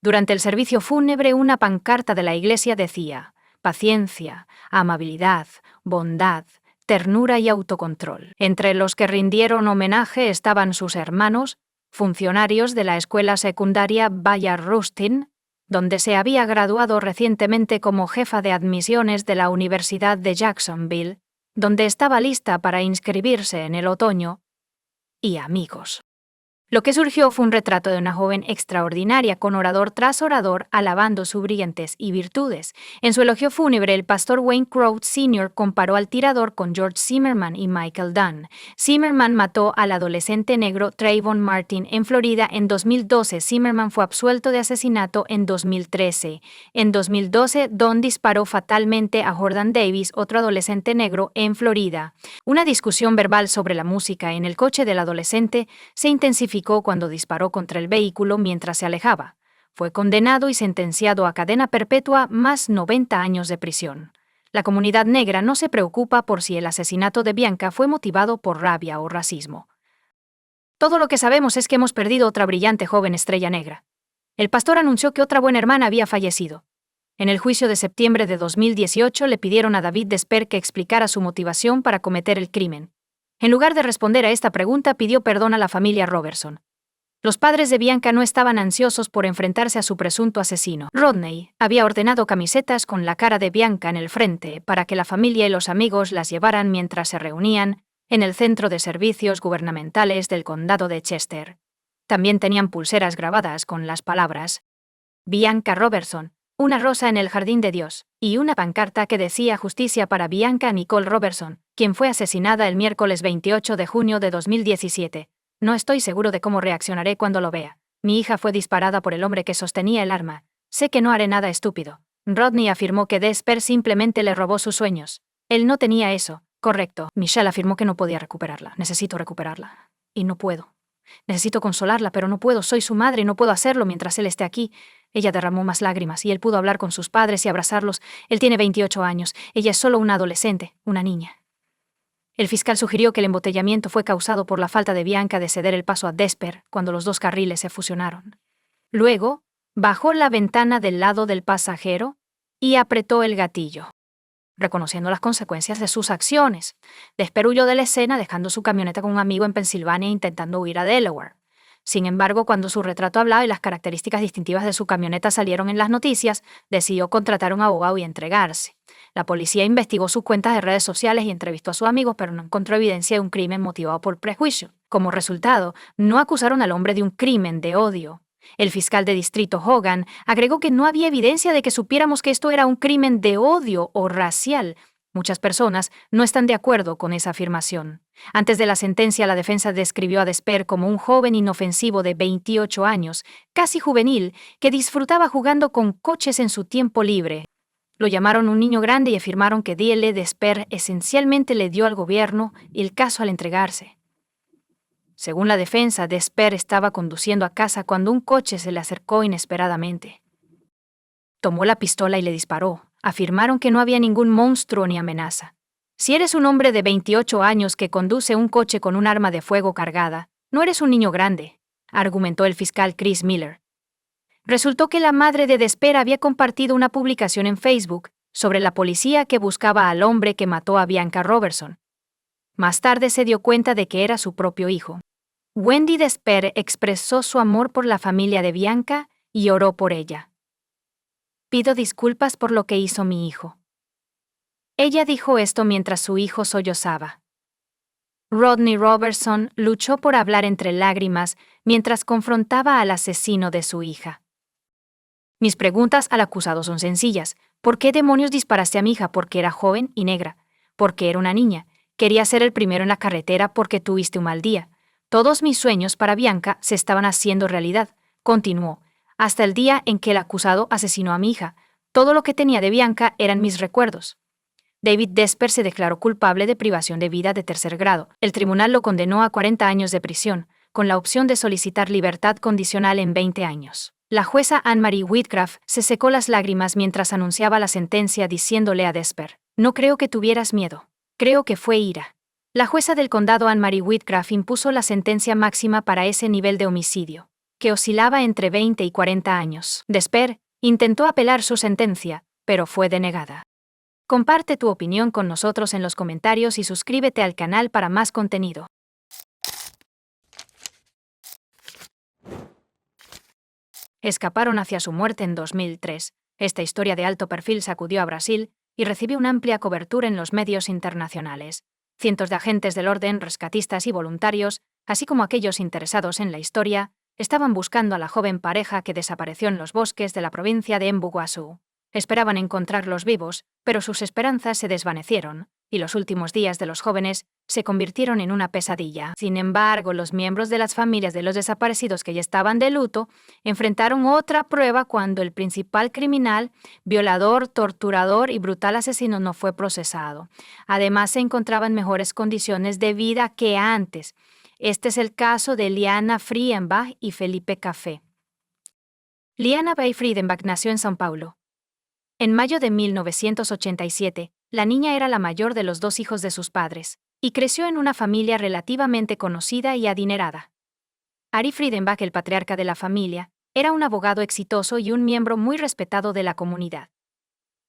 Durante el servicio fúnebre, una pancarta de la iglesia decía: paciencia, amabilidad, bondad, ternura y autocontrol. Entre los que rindieron homenaje estaban sus hermanos, funcionarios de la escuela secundaria Bayard Rustin, donde se había graduado recientemente como jefa de admisiones de la Universidad de Jacksonville, donde estaba lista para inscribirse en el otoño, y amigos. Lo que surgió fue un retrato de una joven extraordinaria con orador tras orador alabando sus brillantes y virtudes. En su elogio fúnebre, el pastor Wayne Crouch Sr. comparó al tirador con George Zimmerman y Michael Dunn. Zimmerman mató al adolescente negro Trayvon Martin en Florida en 2012. Zimmerman fue absuelto de asesinato en 2013. En 2012, Dunn disparó fatalmente a Jordan Davis, otro adolescente negro, en Florida. Una discusión verbal sobre la música en el coche del adolescente se intensificó cuando disparó contra el vehículo mientras se alejaba. Fue condenado y sentenciado a cadena perpetua más 90 años de prisión. La comunidad negra no se preocupa por si el asesinato de Bianca fue motivado por rabia o racismo. Todo lo que sabemos es que hemos perdido otra brillante joven estrella negra. El pastor anunció que otra buena hermana había fallecido. En el juicio de septiembre de 2018 le pidieron a David Desper que explicara su motivación para cometer el crimen. En lugar de responder a esta pregunta, pidió perdón a la familia Robertson. Los padres de Bianca no estaban ansiosos por enfrentarse a su presunto asesino. Rodney había ordenado camisetas con la cara de Bianca en el frente para que la familia y los amigos las llevaran mientras se reunían en el Centro de Servicios Gubernamentales del Condado de Chester. También tenían pulseras grabadas con las palabras Bianca Robertson, una rosa en el jardín de Dios, y una pancarta que decía justicia para Bianca Nicole Robertson, quien fue asesinada el miércoles 28 de junio de 2017. No estoy seguro de cómo reaccionaré cuando lo vea. Mi hija fue disparada por el hombre que sostenía el arma. Sé que no haré nada estúpido. Rodney afirmó que Desper simplemente le robó sus sueños. Él no tenía eso. Correcto. Michelle afirmó que no podía recuperarla. Necesito recuperarla. Y no puedo. Necesito consolarla, pero no puedo. Soy su madre y no puedo hacerlo mientras él esté aquí. Ella derramó más lágrimas y él pudo hablar con sus padres y abrazarlos. Él tiene 28 años. Ella es solo una adolescente, una niña. El fiscal sugirió que el embotellamiento fue causado por la falta de Bianca de ceder el paso a Desper cuando los dos carriles se fusionaron. Luego, bajó la ventana del lado del pasajero y apretó el gatillo, reconociendo las consecuencias de sus acciones. Desper huyó de la escena dejando su camioneta con un amigo en Pensilvania intentando huir a Delaware. Sin embargo, cuando su retrato hablaba y las características distintivas de su camioneta salieron en las noticias, decidió contratar a un abogado y entregarse. La policía investigó sus cuentas de redes sociales y entrevistó a sus amigos, pero no encontró evidencia de un crimen motivado por prejuicio. Como resultado, no acusaron al hombre de un crimen de odio. El fiscal de distrito Hogan agregó que no había evidencia de que supiéramos que esto era un crimen de odio o racial. Muchas personas no están de acuerdo con esa afirmación. Antes de la sentencia, la defensa describió a Desper como un joven inofensivo de 28 años, casi juvenil, que disfrutaba jugando con coches en su tiempo libre. Lo llamaron un niño grande y afirmaron que D.L. Desper esencialmente le dio al gobierno el caso al entregarse. Según la defensa, Desper estaba conduciendo a casa cuando un coche se le acercó inesperadamente. Tomó la pistola y le disparó. Afirmaron que no había ningún monstruo ni amenaza. Si eres un hombre de 28 años que conduce un coche con un arma de fuego cargada, no eres un niño grande, argumentó el fiscal Chris Miller. Resultó que la madre de Desper había compartido una publicación en Facebook sobre la policía que buscaba al hombre que mató a Bianca Robertson. Más tarde se dio cuenta de que era su propio hijo. Wendy Desper expresó su amor por la familia de Bianca y oró por ella. Pido disculpas por lo que hizo mi hijo. Ella dijo esto mientras su hijo sollozaba. Rodney Robertson luchó por hablar entre lágrimas mientras confrontaba al asesino de su hija. Mis preguntas al acusado son sencillas. ¿Por qué demonios disparaste a mi hija? Porque era joven y negra. Porque era una niña. Quería ser el primero en la carretera porque tuviste un mal día. Todos mis sueños para Bianca se estaban haciendo realidad, continuó, hasta el día en que el acusado asesinó a mi hija. Todo lo que tenía de Bianca eran mis recuerdos. David Desper se declaró culpable de privación de vida de tercer grado. El tribunal lo condenó a 40 años de prisión, con la opción de solicitar libertad condicional en 20 años. La jueza Anne-Marie Whitcraft se secó las lágrimas mientras anunciaba la sentencia diciéndole a Desper, no creo que tuvieras miedo. Creo que fue ira. La jueza del condado Anne-Marie Whitcraft impuso la sentencia máxima para ese nivel de homicidio, que oscilaba entre 20 y 40 años. Desper intentó apelar su sentencia, pero fue denegada. Comparte tu opinión con nosotros en los comentarios y suscríbete al canal para más contenido. Escaparon hacia su muerte en 2003. Esta historia de alto perfil sacudió a Brasil, y recibió una amplia cobertura en los medios internacionales. Cientos de agentes del orden, rescatistas y voluntarios, así como aquellos interesados en la historia, estaban buscando a la joven pareja que desapareció en los bosques de la provincia de Embu Guasu. Esperaban encontrarlos vivos, pero sus esperanzas se desvanecieron, y los últimos días de los jóvenes se convirtieron en una pesadilla. Sin embargo, los miembros de las familias de los desaparecidos que ya estaban de luto enfrentaron otra prueba cuando el principal criminal, violador, torturador y brutal asesino no fue procesado. Además, se encontraba en mejores condiciones de vida que antes. Este es el caso de Liana Friedenbach y Felipe Café. Liana Bay Friedenbach nació en São Paulo. En mayo de 1987, la niña era la mayor de los dos hijos de sus padres, y creció en una familia relativamente conocida y adinerada. Ari Friedenbach, el patriarca de la familia, era un abogado exitoso y un miembro muy respetado de la comunidad.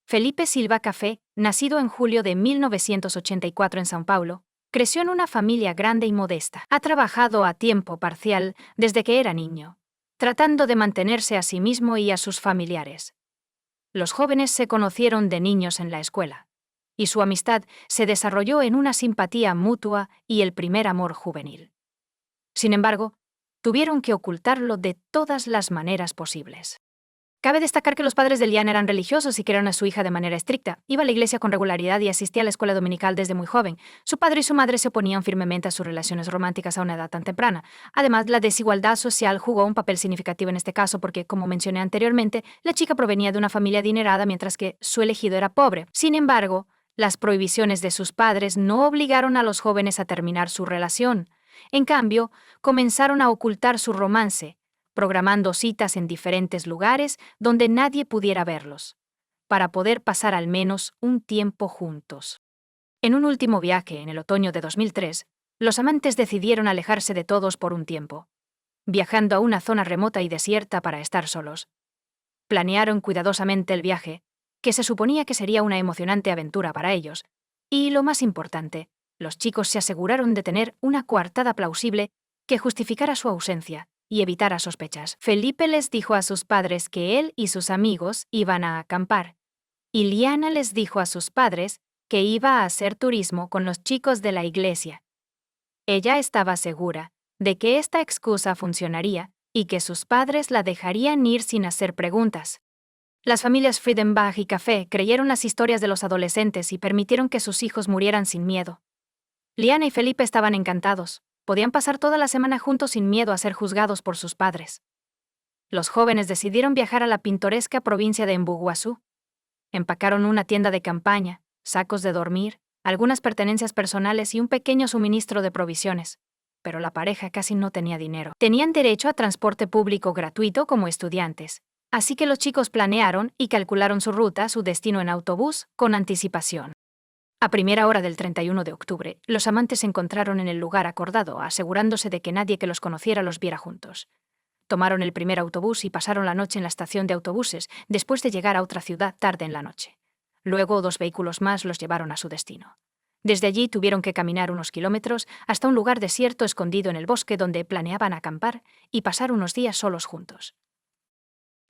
Felipe Silva Café, nacido en julio de 1984 en São Paulo, creció en una familia grande y modesta. Ha trabajado a tiempo parcial desde que era niño, tratando de mantenerse a sí mismo y a sus familiares. Los jóvenes se conocieron de niños en la escuela, y su amistad se desarrolló en una simpatía mutua y el primer amor juvenil. Sin embargo, tuvieron que ocultarlo de todas las maneras posibles. Cabe destacar que los padres de Liana eran religiosos y criaron a su hija de manera estricta. Iba a la iglesia con regularidad y asistía a la escuela dominical desde muy joven. Su padre y su madre se oponían firmemente a sus relaciones románticas a una edad tan temprana. Además, la desigualdad social jugó un papel significativo en este caso porque, como mencioné anteriormente, la chica provenía de una familia adinerada mientras que su elegido era pobre. Sin embargo, las prohibiciones de sus padres no obligaron a los jóvenes a terminar su relación. En cambio, comenzaron a ocultar su romance, programando citas en diferentes lugares donde nadie pudiera verlos, para poder pasar al menos un tiempo juntos. En un último viaje, en el otoño de 2003, los amantes decidieron alejarse de todos por un tiempo, viajando a una zona remota y desierta para estar solos. Planearon cuidadosamente el viaje, que se suponía que sería una emocionante aventura para ellos, y lo más importante, los chicos se aseguraron de tener una coartada plausible que justificara su ausencia y evitara sospechas. Felipe les dijo a sus padres que él y sus amigos iban a acampar, y Liana les dijo a sus padres que iba a hacer turismo con los chicos de la iglesia. Ella estaba segura de que esta excusa funcionaría y que sus padres la dejarían ir sin hacer preguntas. Las familias Friedenbach y Café creyeron las historias de los adolescentes y permitieron que sus hijos murieran sin miedo. Liana y Felipe estaban encantados. Podían pasar toda la semana juntos sin miedo a ser juzgados por sus padres. Los jóvenes decidieron viajar a la pintoresca provincia de Embu Guasu. Empacaron una tienda de campaña, sacos de dormir, algunas pertenencias personales y un pequeño suministro de provisiones. Pero la pareja casi no tenía dinero. Tenían derecho a transporte público gratuito como estudiantes, así que los chicos planearon y calcularon su ruta, su destino en autobús, con anticipación. A primera hora del 31 de octubre, los amantes se encontraron en el lugar acordado, asegurándose de que nadie que los conociera los viera juntos. Tomaron el primer autobús y pasaron la noche en la estación de autobuses, después de llegar a otra ciudad tarde en la noche. Luego, 2 vehículos más los llevaron a su destino. Desde allí tuvieron que caminar unos kilómetros hasta un lugar desierto escondido en el bosque donde planeaban acampar y pasar unos días solos juntos.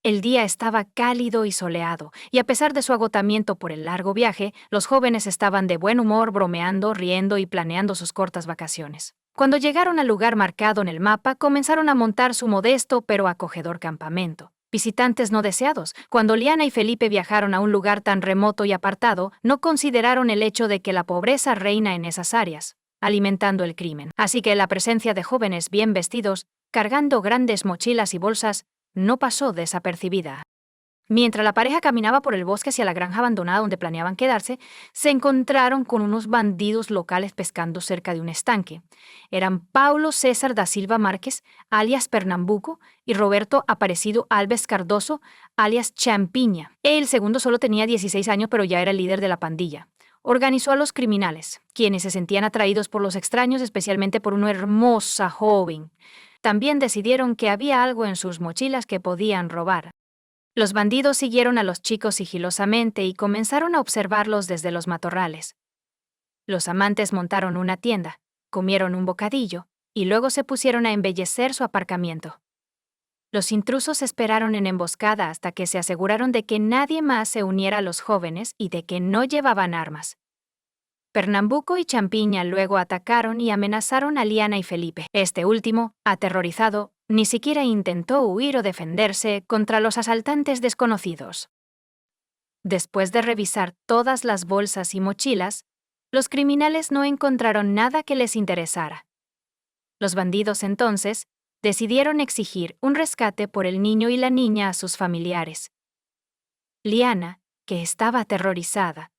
El día estaba cálido y soleado, y a pesar de su agotamiento por el largo viaje, los jóvenes estaban de buen humor, bromeando, riendo y planeando sus cortas vacaciones. Cuando llegaron al lugar marcado en el mapa, comenzaron a montar su modesto pero acogedor campamento. Visitantes no deseados, cuando Liana y Felipe viajaron a un lugar tan remoto y apartado, no consideraron el hecho de que la pobreza reina en esas áreas, alimentando el crimen. Así que la presencia de jóvenes bien vestidos, cargando grandes mochilas y bolsas, no pasó desapercibida. Mientras la pareja caminaba por el bosque hacia la granja abandonada donde planeaban quedarse, se encontraron con unos bandidos locales pescando cerca de un estanque. Eran Paulo César da Silva Márquez, alias Pernambuco, y Roberto Aparecido Alves Cardoso, alias Champiña. El segundo solo tenía 16 años, pero ya era el líder de la pandilla. Organizó a los criminales, quienes se sentían atraídos por los extraños, especialmente por una hermosa joven. También decidieron que había algo en sus mochilas que podían robar. Los bandidos siguieron a los chicos sigilosamente y comenzaron a observarlos desde los matorrales. Los amantes montaron una tienda, comieron un bocadillo y luego se pusieron a embellecer su aparcamiento. Los intrusos esperaron en emboscada hasta que se aseguraron de que nadie más se uniera a los jóvenes y de que no llevaban armas. Pernambuco y Champiña luego atacaron y amenazaron a Liana y Felipe. Este último, aterrorizado, ni siquiera intentó huir o defenderse contra los asaltantes desconocidos. Después de revisar todas las bolsas y mochilas, los criminales no encontraron nada que les interesara. Los bandidos entonces decidieron exigir un rescate por el niño y la niña a sus familiares. Liana, que estaba aterrorizada,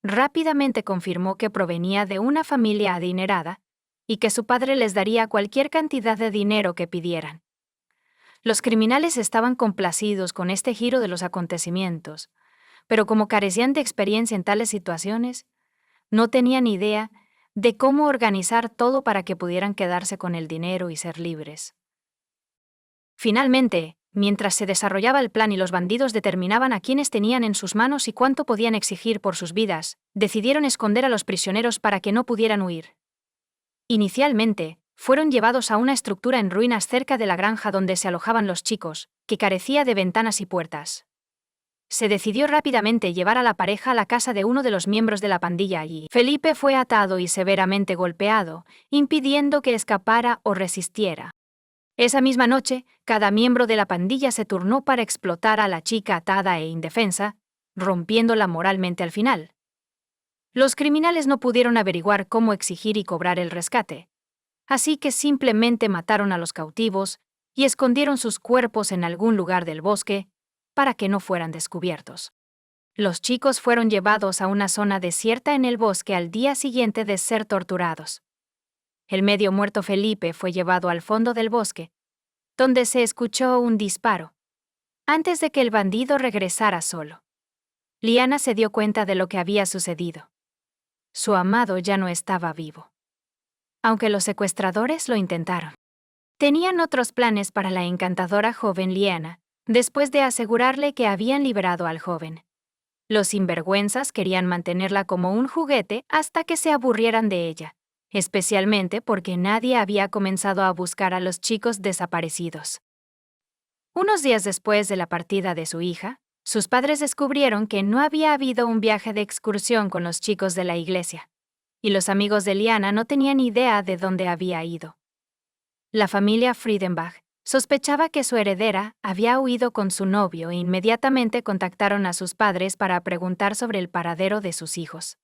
rápidamente confirmó que provenía de una familia adinerada y que su padre les daría cualquier cantidad de dinero que pidieran. Los criminales estaban complacidos con este giro de los acontecimientos, pero como carecían de experiencia en tales situaciones, no tenían idea de cómo organizar todo para que pudieran quedarse con el dinero y ser libres. Finalmente, mientras se desarrollaba el plan y los bandidos determinaban a quiénes tenían en sus manos y cuánto podían exigir por sus vidas, decidieron esconder a los prisioneros para que no pudieran huir. Inicialmente, fueron llevados a una estructura en ruinas cerca de la granja donde se alojaban los chicos, que carecía de ventanas y puertas. Se decidió rápidamente llevar a la pareja a la casa de uno de los miembros de la pandilla y Felipe fue atado y severamente golpeado, impidiendo que escapara o resistiera. Esa misma noche, cada miembro de la pandilla se turnó para explotar a la chica atada e indefensa, rompiéndola moralmente al final. Los criminales no pudieron averiguar cómo exigir y cobrar el rescate, así que simplemente mataron a los cautivos y escondieron sus cuerpos en algún lugar del bosque para que no fueran descubiertos. Los chicos fueron llevados a una zona desierta en el bosque al día siguiente de ser torturados. El medio muerto Felipe fue llevado al fondo del bosque, donde se escuchó un disparo, antes de que el bandido regresara solo. Liana se dio cuenta de lo que había sucedido. Su amado ya no estaba vivo, aunque los secuestradores lo intentaron. Tenían otros planes para la encantadora joven Liana, después de asegurarle que habían liberado al joven. Los sinvergüenzas querían mantenerla como un juguete hasta que se aburrieran de ella, especialmente porque nadie había comenzado a buscar a los chicos desaparecidos. Unos días después de la partida de su hija, sus padres descubrieron que no había habido un viaje de excursión con los chicos de la iglesia, y los amigos de Liana no tenían idea de dónde había ido. La familia Friedenbach sospechaba que su heredera había huido con su novio e inmediatamente contactaron a sus padres para preguntar sobre el paradero de sus hijos.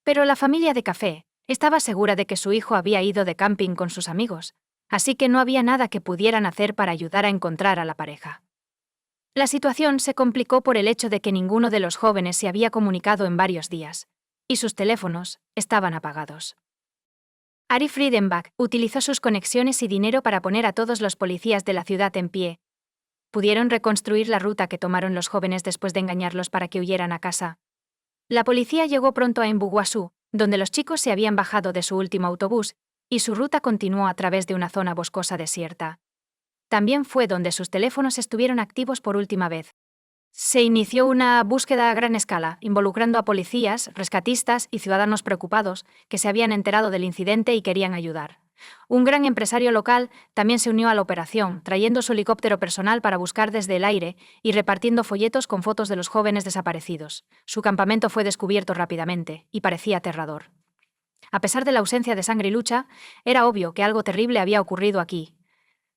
Pero la familia de Café estaba segura de que su hijo había ido de camping con sus amigos, así que no había nada que pudieran hacer para ayudar a encontrar a la pareja. La situación se complicó por el hecho de que ninguno de los jóvenes se había comunicado en varios días, y sus teléfonos estaban apagados. Ari Friedenbach utilizó sus conexiones y dinero para poner a todos los policías de la ciudad en pie. Pudieron reconstruir la ruta que tomaron los jóvenes después de engañarlos para que huyeran a casa. La policía llegó pronto a Embu-Guasu, donde los chicos se habían bajado de su último autobús, y su ruta continuó a través de una zona boscosa desierta. También fue donde sus teléfonos estuvieron activos por última vez. Se inició una búsqueda a gran escala, involucrando a policías, rescatistas y ciudadanos preocupados que se habían enterado del incidente y querían ayudar. Un gran empresario local también se unió a la operación, trayendo su helicóptero personal para buscar desde el aire y repartiendo folletos con fotos de los jóvenes desaparecidos. Su campamento fue descubierto rápidamente y parecía aterrador. A pesar de la ausencia de sangre y lucha, era obvio que algo terrible había ocurrido aquí.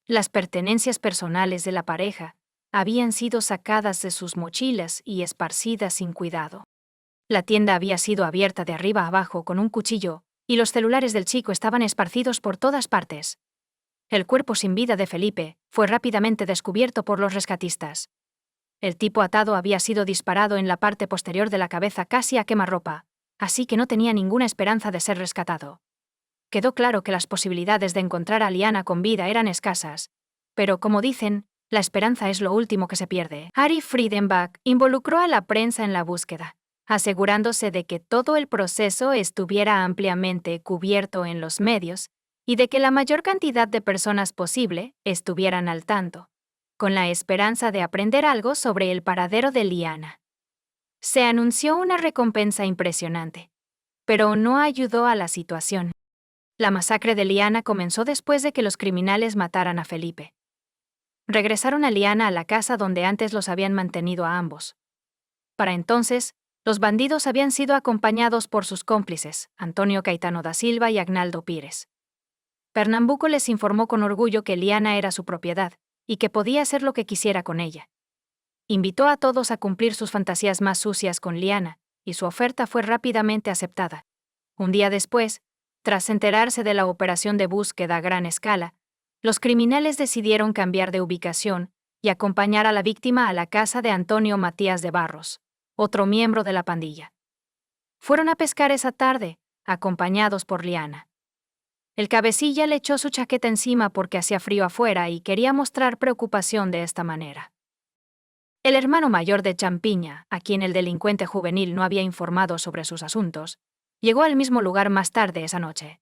Las pertenencias personales de la pareja habían sido sacadas de sus mochilas y esparcidas sin cuidado. La tienda había sido abierta de arriba a abajo con un cuchillo, y los celulares del chico estaban esparcidos por todas partes. El cuerpo sin vida de Felipe fue rápidamente descubierto por los rescatistas. El tipo atado había sido disparado en la parte posterior de la cabeza casi a quemarropa, así que no tenía ninguna esperanza de ser rescatado. Quedó claro que las posibilidades de encontrar a Liana con vida eran escasas, pero como dicen, la esperanza es lo último que se pierde. Ari Friedenbach involucró a la prensa en la búsqueda, asegurándose de que todo el proceso estuviera ampliamente cubierto en los medios y de que la mayor cantidad de personas posible estuvieran al tanto, con la esperanza de aprender algo sobre el paradero de Liana. Se anunció una recompensa impresionante, pero no ayudó a la situación. La masacre de Liana comenzó después de que los criminales mataran a Felipe. regresaron a Liana a la casa donde antes los habían mantenido a ambos. Para entonces, los bandidos habían sido acompañados por sus cómplices, Antonio Caetano da Silva y Agnaldo Pires. Pernambuco les informó con orgullo que Liana era su propiedad y que podía hacer lo que quisiera con ella. Invitó a todos a cumplir sus fantasías más sucias con Liana, y su oferta fue rápidamente aceptada. Un día después, tras enterarse de la operación de búsqueda a gran escala, los criminales decidieron cambiar de ubicación y acompañar a la víctima a la casa de Antonio Matías de Barros, otro miembro de la pandilla. Fueron a pescar esa tarde, acompañados por Liana. El cabecilla le echó su chaqueta encima porque hacía frío afuera y quería mostrar preocupación de esta manera. El hermano mayor de Champiña, a quien el delincuente juvenil no había informado sobre sus asuntos, llegó al mismo lugar más tarde esa noche.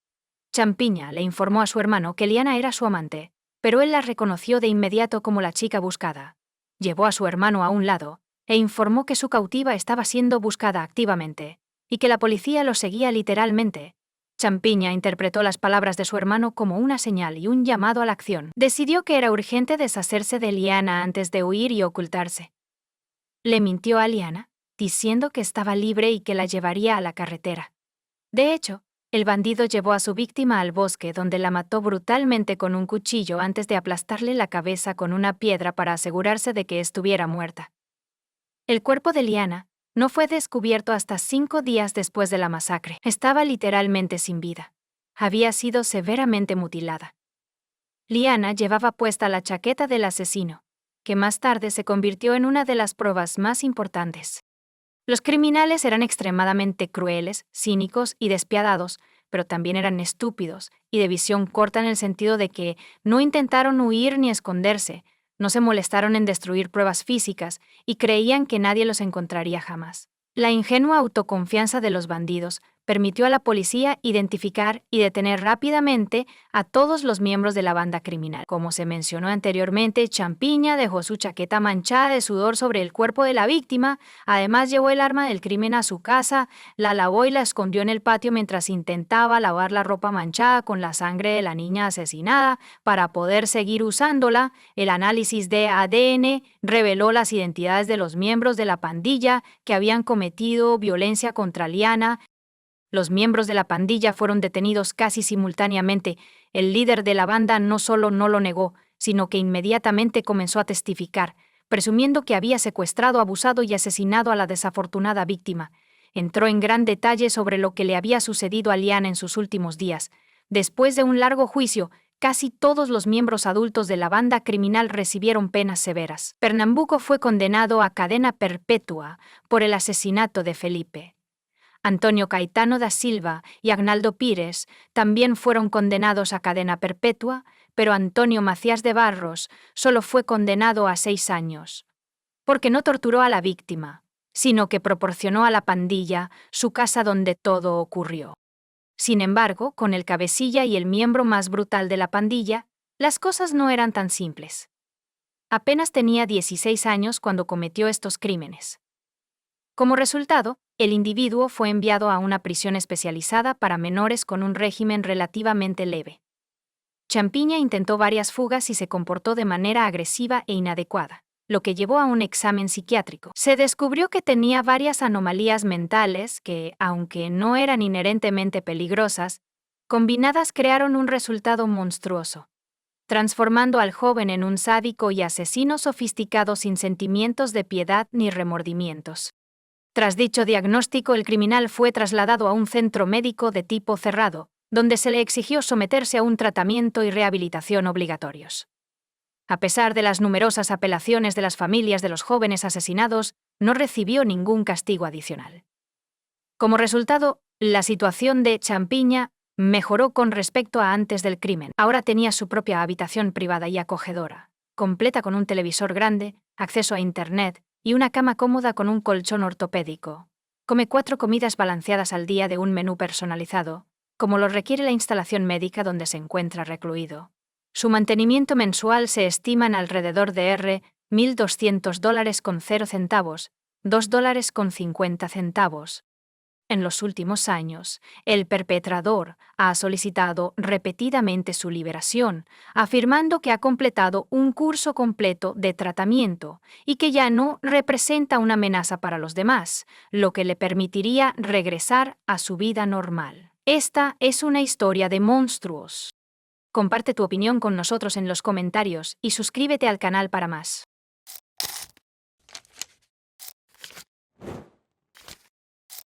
Champiña le informó a su hermano que Liana era su amante, pero él la reconoció de inmediato como la chica buscada. Llevó a su hermano a un lado e informó que su cautiva estaba siendo buscada activamente y que la policía lo seguía literalmente. Champiña interpretó las palabras de su hermano como una señal y un llamado a la acción. Decidió que era urgente deshacerse de Liana antes de huir y ocultarse. Le mintió a Liana, diciendo que estaba libre y que la llevaría a la carretera. De hecho, el bandido llevó a su víctima al bosque donde la mató brutalmente con un cuchillo antes de aplastarle la cabeza con una piedra para asegurarse de que estuviera muerta. El cuerpo de Liana no fue descubierto hasta 5 días después de la masacre. Estaba literalmente sin vida. Había sido severamente mutilada. Liana llevaba puesta la chaqueta del asesino, que más tarde se convirtió en una de las pruebas más importantes. Los criminales eran extremadamente crueles, cínicos y despiadados, pero también eran estúpidos y de visión corta en el sentido de que no intentaron huir ni esconderse, no se molestaron en destruir pruebas físicas y creían que nadie los encontraría jamás. La ingenua autoconfianza de los bandidos permitió a la policía identificar y detener rápidamente a todos los miembros de la banda criminal. Como se mencionó anteriormente, Champiña dejó su chaqueta manchada de sudor sobre el cuerpo de la víctima, además llevó el arma del crimen a su casa, la lavó y la escondió en el patio mientras intentaba lavar la ropa manchada con la sangre de la niña asesinada para poder seguir usándola. El análisis de ADN reveló las identidades de los miembros de la pandilla que habían cometido violencia contra Liana. Los miembros de la pandilla fueron detenidos casi simultáneamente. El líder de la banda no solo no lo negó, sino que inmediatamente comenzó a testificar, presumiendo que había secuestrado, abusado y asesinado a la desafortunada víctima. Entró en gran detalle sobre lo que le había sucedido a Liana en sus últimos días. Después de un largo juicio, casi todos los miembros adultos de la banda criminal recibieron penas severas. Pernambuco fue condenado a cadena perpetua por el asesinato de Felipe. Antonio Caetano da Silva y Agnaldo Pires también fueron condenados a cadena perpetua, pero Antonio Matías de Barros solo fue condenado a 6 años. Porque no torturó a la víctima, sino que proporcionó a la pandilla su casa donde todo ocurrió. Sin embargo, con el cabecilla y el miembro más brutal de la pandilla, las cosas no eran tan simples. Apenas tenía 16 años cuando cometió estos crímenes. Como resultado, el individuo fue enviado a una prisión especializada para menores con un régimen relativamente leve. Champiña intentó varias fugas y se comportó de manera agresiva e inadecuada, lo que llevó a un examen psiquiátrico. Se descubrió que tenía varias anomalías mentales que, aunque no eran inherentemente peligrosas, combinadas crearon un resultado monstruoso, transformando al joven en un sádico y asesino sofisticado sin sentimientos de piedad ni remordimientos. Tras dicho diagnóstico, el criminal fue trasladado a un centro médico de tipo cerrado, donde se le exigió someterse a un tratamiento y rehabilitación obligatorios. A pesar de las numerosas apelaciones de las familias de los jóvenes asesinados, no recibió ningún castigo adicional. Como resultado, la situación de Champiña mejoró con respecto a antes del crimen. Ahora tenía su propia habitación privada y acogedora, completa con un televisor grande, acceso a Internet y una cama cómoda con un colchón ortopédico. Come 4 comidas balanceadas al día de un menú personalizado, como lo requiere la instalación médica donde se encuentra recluido. Su mantenimiento mensual se estima en alrededor de $1.200 con 0 centavos, $2.50. En los últimos años, el perpetrador ha solicitado repetidamente su liberación, afirmando que ha completado un curso completo de tratamiento y que ya no representa una amenaza para los demás, lo que le permitiría regresar a su vida normal. Esta es una historia de monstruos. Comparte tu opinión con nosotros en los comentarios y suscríbete al canal para más.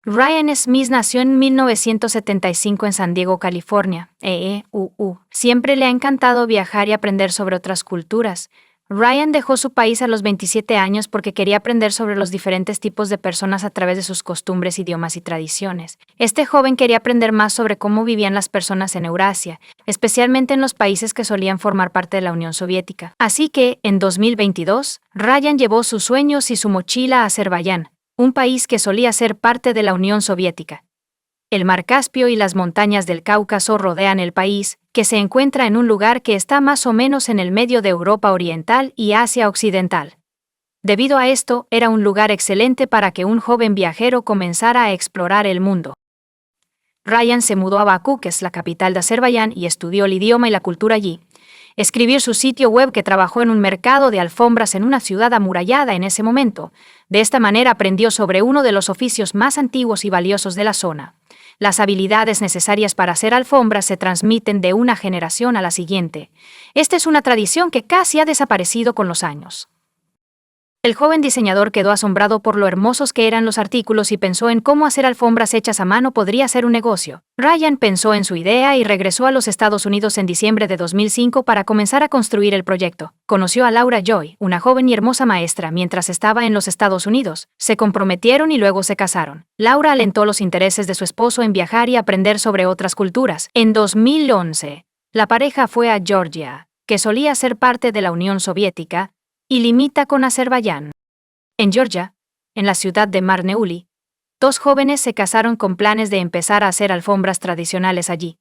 Ryan Smith nació en 1975 en San Diego, California. Siempre le ha encantado viajar y aprender sobre otras culturas. Ryan dejó su país a los 27 años porque quería aprender sobre los diferentes tipos de personas a través de sus costumbres, idiomas y tradiciones. Este joven quería aprender más sobre cómo vivían las personas en Eurasia, especialmente en los países que solían formar parte de la Unión Soviética. Así que, en 2022, Ryan llevó sus sueños y su mochila a Azerbaiyán, un país que solía ser parte de la Unión Soviética. El mar Caspio y las montañas del Cáucaso rodean el país, que se encuentra en un lugar que está más o menos en el medio de Europa Oriental y Asia Occidental. Debido a esto, era un lugar excelente para que un joven viajero comenzara a explorar el mundo. Ryan se mudó a Bakú, que es la capital de Azerbaiyán, y estudió el idioma y la cultura allí. Escribió su sitio web que trabajó en un mercado de alfombras en una ciudad amurallada en ese momento. De esta manera aprendió sobre uno de los oficios más antiguos y valiosos de la zona. Las habilidades necesarias para hacer alfombras se transmiten de una generación a la siguiente. Esta es una tradición que casi ha desaparecido con los años. El joven diseñador quedó asombrado por lo hermosos que eran los artículos y pensó en cómo hacer alfombras hechas a mano podría ser un negocio. Ryan pensó en su idea y regresó a los Estados Unidos en diciembre de 2005 para comenzar a construir el proyecto. Conoció a Laura Joy, una joven y hermosa maestra, mientras estaba en los Estados Unidos. Se comprometieron y luego se casaron. Laura alentó los intereses de su esposo en viajar y aprender sobre otras culturas. En 2011, la pareja fue a Georgia, que solía ser parte de la Unión Soviética, y limita con Azerbaiyán. En Georgia, en la ciudad de Marneuli, dos jóvenes se casaron con planes de empezar a hacer alfombras tradicionales allí.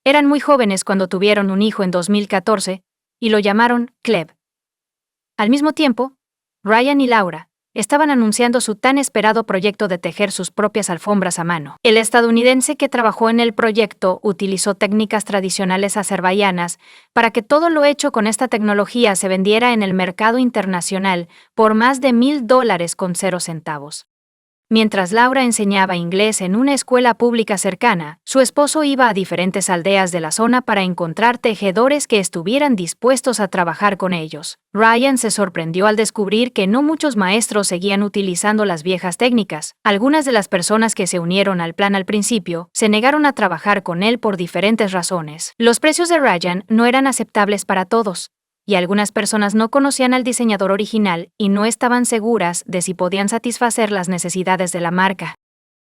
Eran muy jóvenes cuando tuvieron un hijo en 2014 y lo llamaron Gleb. Al mismo tiempo, Ryan y Laura estaban anunciando su tan esperado proyecto de tejer sus propias alfombras a mano. El estadounidense que trabajó en el proyecto utilizó técnicas tradicionales azerbaiyanas para que todo lo hecho con esta tecnología se vendiera en el mercado internacional por más de $1,000 con 0 centavos. Mientras Laura enseñaba inglés en una escuela pública cercana, su esposo iba a diferentes aldeas de la zona para encontrar tejedores que estuvieran dispuestos a trabajar con ellos. Ryan se sorprendió al descubrir que no muchos maestros seguían utilizando las viejas técnicas. Algunas de las personas que se unieron al plan al principio se negaron a trabajar con él por diferentes razones. Los precios de Ryan no eran aceptables para todos, y algunas personas no conocían al diseñador original y no estaban seguras de si podían satisfacer las necesidades de la marca.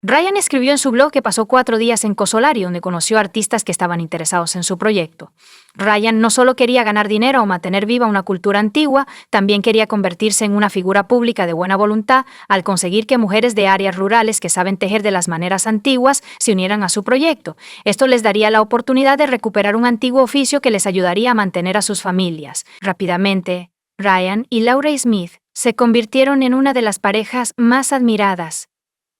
Ryan escribió en su blog que pasó 4 días en Kosolari, donde conoció a artistas que estaban interesados en su proyecto. Ryan no solo quería ganar dinero o mantener viva una cultura antigua, también quería convertirse en una figura pública de buena voluntad al conseguir que mujeres de áreas rurales que saben tejer de las maneras antiguas se unieran a su proyecto. Esto les daría la oportunidad de recuperar un antiguo oficio que les ayudaría a mantener a sus familias. Rápidamente, Ryan y Laura Smith se convirtieron en una de las parejas más admiradas.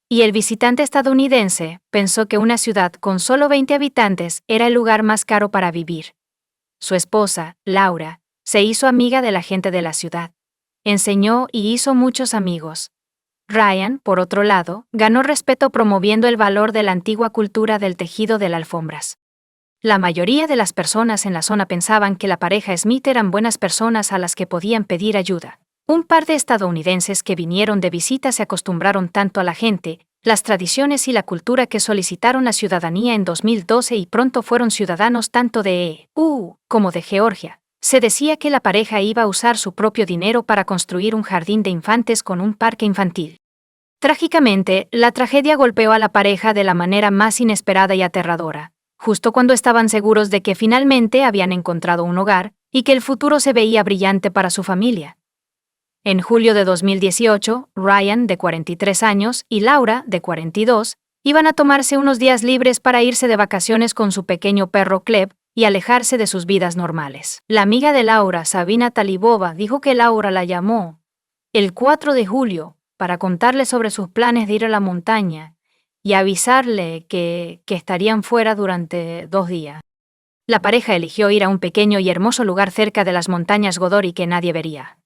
Y el visitante estadounidense pensó que una ciudad con solo 20 habitantes era el lugar más caro para vivir. Su esposa, Laura, se hizo amiga de la gente de la ciudad. Enseñó y hizo muchos amigos. Ryan, por otro lado, ganó respeto promoviendo el valor de la antigua cultura del tejido de las alfombras. La mayoría de las personas en la zona pensaban que la pareja Smith eran buenas personas a las que podían pedir ayuda. Un par de estadounidenses que vinieron de visita se acostumbraron tanto a la gente, las tradiciones y la cultura que solicitaron la ciudadanía en 2012 y pronto fueron ciudadanos tanto de EU como de Georgia. Se decía que la pareja iba a usar su propio dinero para construir un jardín de infantes con un parque infantil. Trágicamente, la tragedia golpeó a la pareja de la manera más inesperada y aterradora, justo cuando estaban seguros de que finalmente habían encontrado un hogar y que el futuro se veía brillante para su familia. En julio de 2018, Ryan, de 43 años, y Laura, de 42, iban a tomarse unos días libres para irse de vacaciones con su pequeño perro Gleb y alejarse de sus vidas normales. La amiga de Laura, Sabina Talibova, dijo que Laura la llamó el 4 de julio para contarle sobre sus planes de ir a la montaña y avisarle que estarían fuera durante 2 días. La pareja eligió ir a un pequeño y hermoso lugar cerca de las montañas Godori que nadie vería.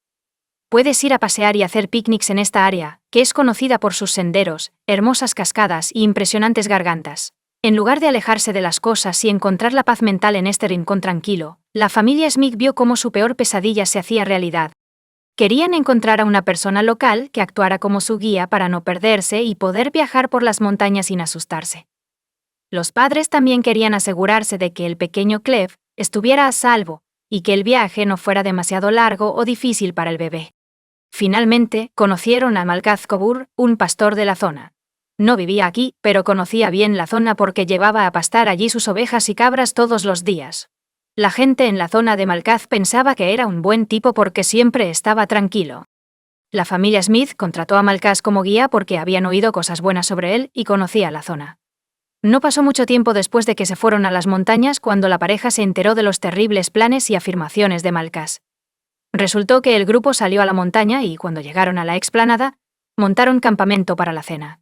Puedes ir a pasear y hacer picnics en esta área, que es conocida por sus senderos, hermosas cascadas y impresionantes gargantas. En lugar de alejarse de las cosas y encontrar la paz mental en este rincón tranquilo, la familia Smith vio cómo su peor pesadilla se hacía realidad. Querían encontrar a una persona local que actuara como su guía para no perderse y poder viajar por las montañas sin asustarse. Los padres también querían asegurarse de que el pequeño Cleve estuviera a salvo y que el viaje no fuera demasiado largo o difícil para el bebé. Finalmente, conocieron a Malkaz Kobur, un pastor de la zona. No vivía aquí, pero conocía bien la zona porque llevaba a pastar allí sus ovejas y cabras todos los días. La gente en la zona de Malkaz pensaba que era un buen tipo porque siempre estaba tranquilo. La familia Smith contrató a Malkaz como guía porque habían oído cosas buenas sobre él y conocía la zona. No pasó mucho tiempo después de que se fueron a las montañas cuando la pareja se enteró de los terribles planes y afirmaciones de Malkaz. Resultó que el grupo salió a la montaña y, cuando llegaron a la explanada, montaron campamento para la cena.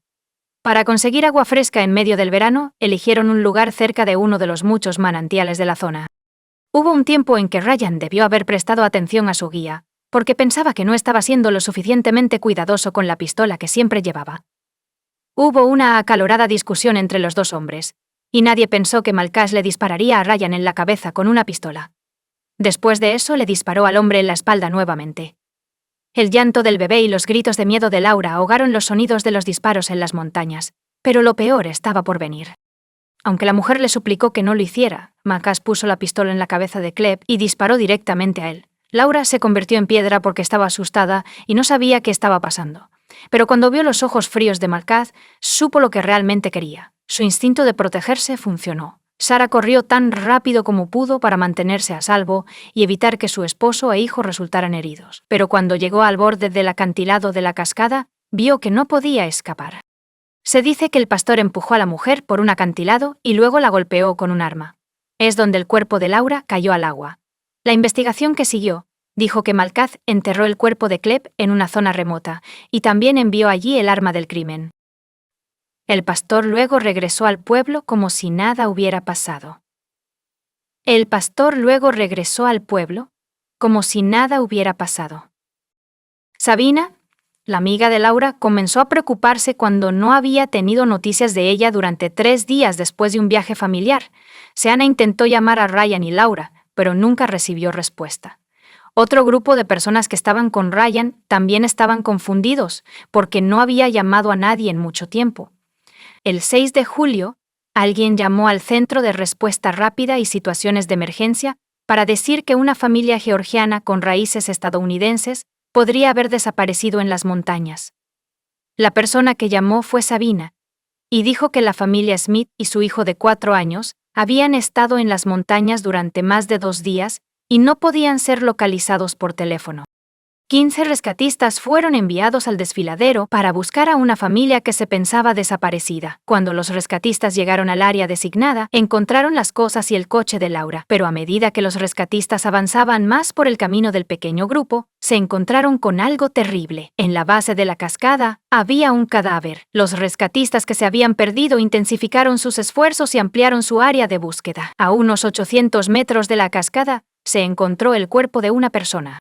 Para conseguir agua fresca en medio del verano, eligieron un lugar cerca de uno de los muchos manantiales de la zona. Hubo un tiempo en que Ryan debió haber prestado atención a su guía, porque pensaba que no estaba siendo lo suficientemente cuidadoso con la pistola que siempre llevaba. Hubo una acalorada discusión entre los dos hombres, y nadie pensó que Malkaz le dispararía a Ryan en la cabeza con una pistola. Después de eso le disparó al hombre en la espalda nuevamente. El llanto del bebé y los gritos de miedo de Laura ahogaron los sonidos de los disparos en las montañas, pero lo peor estaba por venir. Aunque la mujer le suplicó que no lo hiciera, Malkaz puso la pistola en la cabeza de Cleve y disparó directamente a él. Laura se convirtió en piedra porque estaba asustada y no sabía qué estaba pasando. Pero cuando vio los ojos fríos de Malkaz, supo lo que realmente quería. Su instinto de protegerse funcionó. Sara corrió tan rápido como pudo para mantenerse a salvo y evitar que su esposo e hijo resultaran heridos. Pero cuando llegó al borde del acantilado de la cascada, vio que no podía escapar. Se dice que el pastor empujó a la mujer por un acantilado y luego la golpeó con un arma. Es donde el cuerpo de Laura cayó al agua. La investigación que siguió dijo que Malkaz enterró el cuerpo de Cleve en una zona remota y también envió allí el arma del crimen. El pastor luego regresó al pueblo como si nada hubiera pasado. El pastor luego regresó al pueblo como si nada hubiera pasado. Sabina, la amiga de Laura, comenzó a preocuparse cuando no había tenido noticias de ella durante 3 días después de un viaje familiar. Seana intentó llamar a Ryan y Laura, pero nunca recibió respuesta. Otro grupo de personas que estaban con Ryan también estaban confundidos porque no había llamado a nadie en mucho tiempo. El 6 de julio, alguien llamó al Centro de Respuesta Rápida y Situaciones de Emergencia para decir que una familia georgiana con raíces estadounidenses podría haber desaparecido en las montañas. La persona que llamó fue Sabina, y dijo que la familia Smith y su hijo de 4 años habían estado en las montañas durante más de 2 días y no podían ser localizados por teléfono. 15 rescatistas fueron enviados al desfiladero para buscar a una familia que se pensaba desaparecida. Cuando los rescatistas llegaron al área designada, encontraron las cosas y el coche de Laura, pero a medida que los rescatistas avanzaban más por el camino del pequeño grupo, se encontraron con algo terrible. En la base de la cascada había un cadáver. Los rescatistas que se habían perdido intensificaron sus esfuerzos y ampliaron su área de búsqueda. A unos 800 metros de la cascada, se encontró el cuerpo de una persona.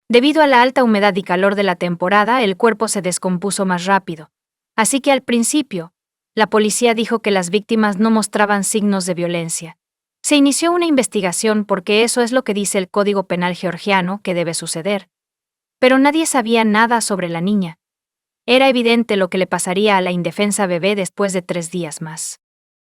Debido a la alta humedad y calor de la temporada, el cuerpo se descompuso más rápido. Así que al principio, la policía dijo que las víctimas no mostraban signos de violencia. Se inició una investigación porque eso es lo que dice el Código Penal georgiano que debe suceder. Pero nadie sabía nada sobre la niña. Era evidente lo que le pasaría a la indefensa bebé después de 3 días más.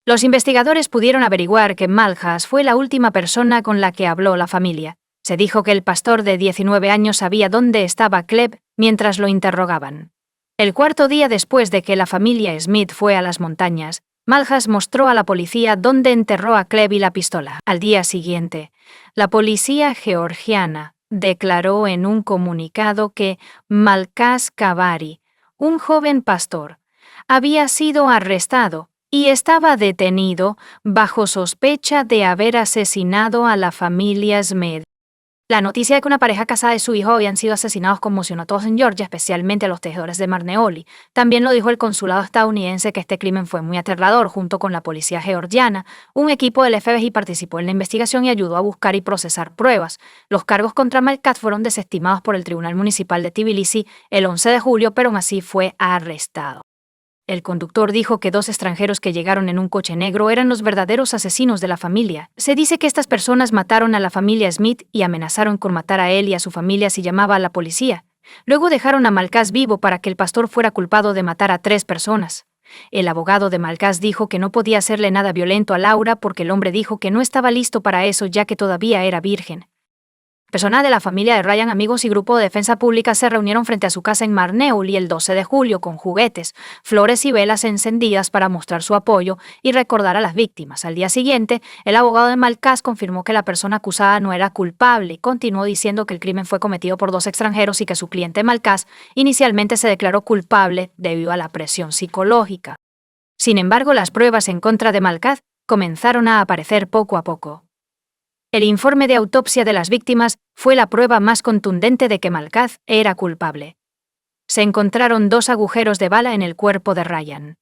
Los investigadores pudieron averiguar que Malkaz fue la última persona con la que habló la familia. Se dijo que el pastor de 19 años sabía dónde estaba Cleve mientras lo interrogaban. El 4.º día después de que la familia Smith fue a las montañas, Malkaz mostró a la policía dónde enterró a Cleve y la pistola. Al día siguiente, la policía georgiana declaró en un comunicado que Malkaz Kavari, un joven pastor, había sido arrestado y estaba detenido bajo sospecha de haber asesinado a la familia Smith. La noticia de que una pareja casada y su hijo habían sido asesinados conmocionó a todos en Georgia, especialmente a los tejedores de Marneoli. También lo dijo el consulado estadounidense que este crimen fue muy aterrador. Junto con la policía georgiana, un equipo del FBI participó en la investigación y ayudó a buscar y procesar pruebas. Los cargos contra Malkaz fueron desestimados por el Tribunal Municipal de Tbilisi el 11 de julio, pero aún así fue arrestado. El conductor dijo que 2 extranjeros que llegaron en un coche negro eran los verdaderos asesinos de la familia. Se dice que estas personas mataron a la familia Smith y amenazaron con matar a él y a su familia si llamaba a la policía. Luego dejaron a Malkaz vivo para que el pastor fuera culpado de matar a 3 personas. El abogado de Malkaz dijo que no podía hacerle nada violento a Laura porque el hombre dijo que no estaba listo para eso ya que todavía era virgen. Personal de la familia de Ryan, amigos y grupo de defensa pública se reunieron frente a su casa en Marneuli el 12 de julio con juguetes, flores y velas encendidas para mostrar su apoyo y recordar a las víctimas. Al día siguiente, el abogado de Malkaz confirmó que la persona acusada no era culpable y continuó diciendo que el crimen fue cometido por 2 extranjeros y que su cliente Malkaz inicialmente se declaró culpable debido a la presión psicológica. Sin embargo, las pruebas en contra de Malkaz comenzaron a aparecer poco a poco. El informe de autopsia de las víctimas fue la prueba más contundente de que Malkaz era culpable. Se encontraron 2 agujeros de bala en el cuerpo de Ryan.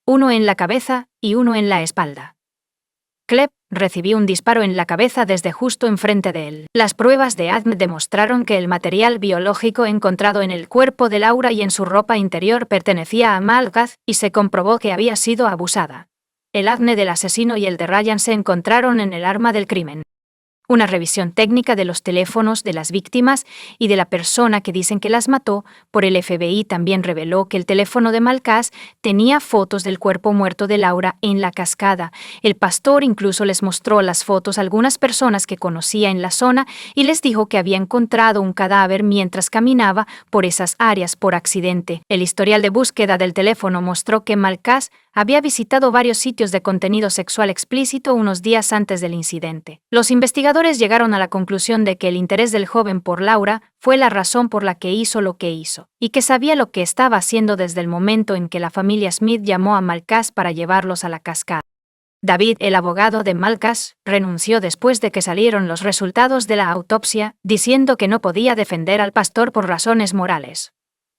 Uno en la cabeza y uno en la espalda. Klebb recibió un disparo en la cabeza desde justo enfrente de él. Las pruebas de ADN demostraron que el material biológico encontrado en el cuerpo de Laura y en su ropa interior pertenecía a Malkaz y se comprobó que había sido abusada. El ADN del asesino y el de Ryan se encontraron en el arma del crimen. Una revisión técnica de los teléfonos de las víctimas y de la persona que dicen que las mató por el FBI también reveló que el teléfono de Malkaz tenía fotos del cuerpo muerto de Laura en la cascada. El pastor incluso les mostró las fotos a algunas personas que conocía en la zona y les dijo que había encontrado un cadáver mientras caminaba por esas áreas por accidente. El historial de búsqueda del teléfono mostró que Malkaz había visitado varios sitios de contenido sexual explícito unos días antes del incidente. Los investigadores llegaron a la conclusión de que el interés del joven por Laura fue la razón por la que hizo lo que hizo, y que sabía lo que estaba haciendo desde el momento en que la familia Smith llamó a Malkaz para llevarlos a la cascada. David, el abogado de Malkaz, renunció después de que salieron los resultados de la autopsia, diciendo que no podía defender al pastor por razones morales.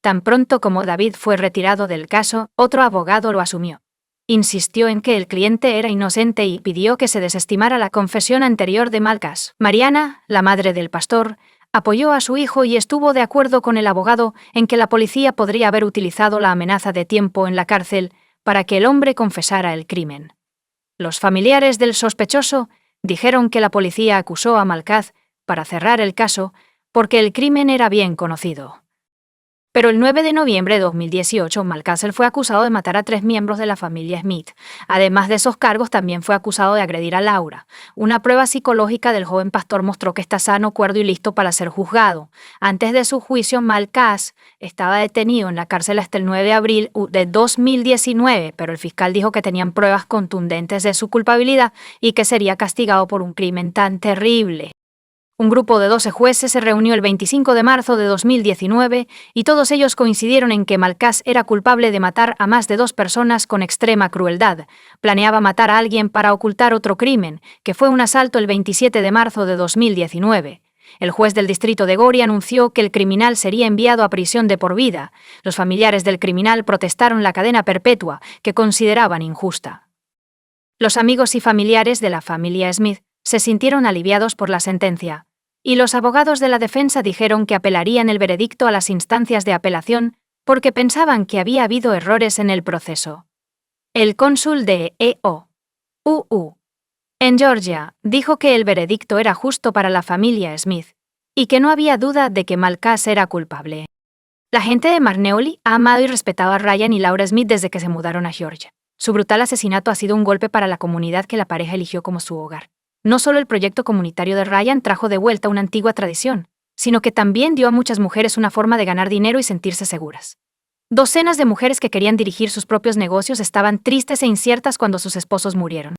Tan pronto como David fue retirado del caso, otro abogado lo asumió. Insistió en que el cliente era inocente y pidió que se desestimara la confesión anterior de Malkaz. Mariana, la madre del pastor, apoyó a su hijo y estuvo de acuerdo con el abogado en que la policía podría haber utilizado la amenaza de tiempo en la cárcel para que el hombre confesara el crimen. Los familiares del sospechoso dijeron que la policía acusó a Malkaz para cerrar el caso porque el crimen era bien conocido. Pero el 9 de noviembre de 2018, Malkaz fue acusado de matar a 3 miembros de la familia Smith. Además de esos cargos, también fue acusado de agredir a Laura. Una prueba psicológica del joven pastor mostró que está sano, cuerdo y listo para ser juzgado. Antes de su juicio, Malkaz estaba detenido en la cárcel hasta el 9 de abril de 2019, pero el fiscal dijo que tenían pruebas contundentes de su culpabilidad y que sería castigado por un crimen tan terrible. Un grupo de 12 jueces se reunió el 25 de marzo de 2019 y todos ellos coincidieron en que Malkaz era culpable de matar a más de 2 personas con extrema crueldad. Planeaba matar a alguien para ocultar otro crimen, que fue un asalto el 27 de marzo de 2019. El juez del distrito de Gori anunció que el criminal sería enviado a prisión de por vida. Los familiares del criminal protestaron la cadena perpetua, que consideraban injusta. Los amigos y familiares de la familia Smith se sintieron aliviados por la sentencia. Y los abogados de la defensa dijeron que apelarían el veredicto a las instancias de apelación porque pensaban que había habido errores en el proceso. El cónsul de EO en Georgia dijo que el veredicto era justo para la familia Smith y que no había duda de que Malkaz era culpable. La gente de Marneoli ha amado y respetado a Ryan y Laura Smith desde que se mudaron a Georgia. Su brutal asesinato ha sido un golpe para la comunidad que la pareja eligió como su hogar. No solo el proyecto comunitario de Ryan trajo de vuelta una antigua tradición, sino que también dio a muchas mujeres una forma de ganar dinero y sentirse seguras. Docenas de mujeres que querían dirigir sus propios negocios estaban tristes e inciertas cuando sus esposos murieron.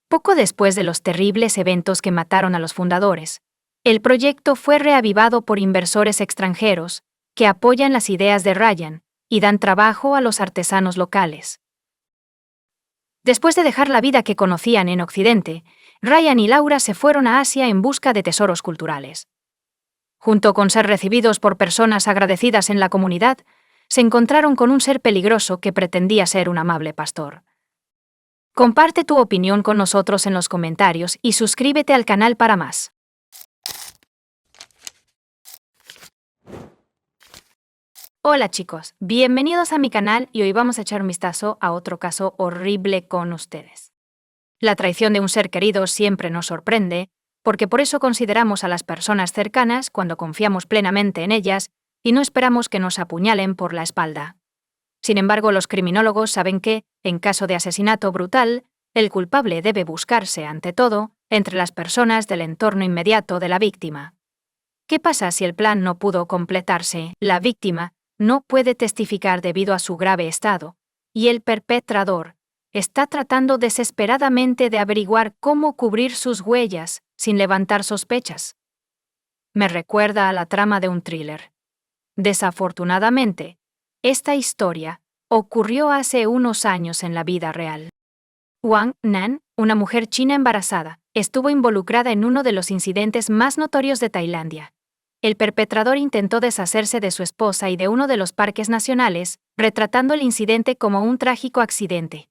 Poco después de los terribles eventos que mataron a los fundadores, el proyecto fue reavivado por inversores extranjeros que apoyan las ideas de Ryan y dan trabajo a los artesanos locales. Después de dejar la vida que conocían en Occidente, Ryan y Laura se fueron a Asia en busca de tesoros culturales. Junto con ser recibidos por personas agradecidas en la comunidad, se encontraron con un ser peligroso que pretendía ser un amable pastor. Comparte tu opinión con nosotros en los comentarios y suscríbete al canal para más. Hola chicos, bienvenidos a mi canal y hoy vamos a echar un vistazo a otro caso horrible con ustedes. La traición de un ser querido siempre nos sorprende, porque por eso consideramos a las personas cercanas cuando confiamos plenamente en ellas y no esperamos que nos apuñalen por la espalda. Sin embargo, los criminólogos saben que, en caso de asesinato brutal, el culpable debe buscarse, ante todo, entre las personas del entorno inmediato de la víctima. ¿Qué pasa si el plan no pudo completarse? La víctima no puede testificar debido a su grave estado, y el perpetrador está tratando desesperadamente de averiguar cómo cubrir sus huellas sin levantar sospechas. Me recuerda a la trama de un thriller. Desafortunadamente, esta historia ocurrió hace unos años en la vida real. Wang Nan, una mujer china embarazada, estuvo involucrada en uno de los incidentes más notorios de Tailandia. El perpetrador intentó deshacerse de su esposa y de uno de los parques nacionales, retratando el incidente como un trágico accidente.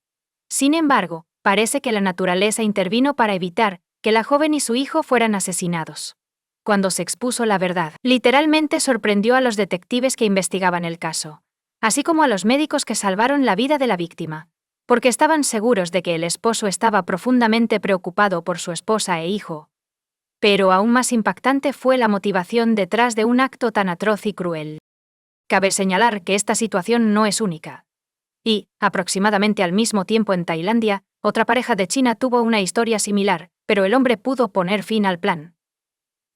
Sin embargo, parece que la naturaleza intervino para evitar que la joven y su hijo fueran asesinados. Cuando se expuso la verdad, literalmente sorprendió a los detectives que investigaban el caso, así como a los médicos que salvaron la vida de la víctima, porque estaban seguros de que el esposo estaba profundamente preocupado por su esposa e hijo. Pero aún más impactante fue la motivación detrás de un acto tan atroz y cruel. Cabe señalar que esta situación no es única. Y, aproximadamente al mismo tiempo en Tailandia, otra pareja de China tuvo una historia similar, pero el hombre pudo poner fin al plan.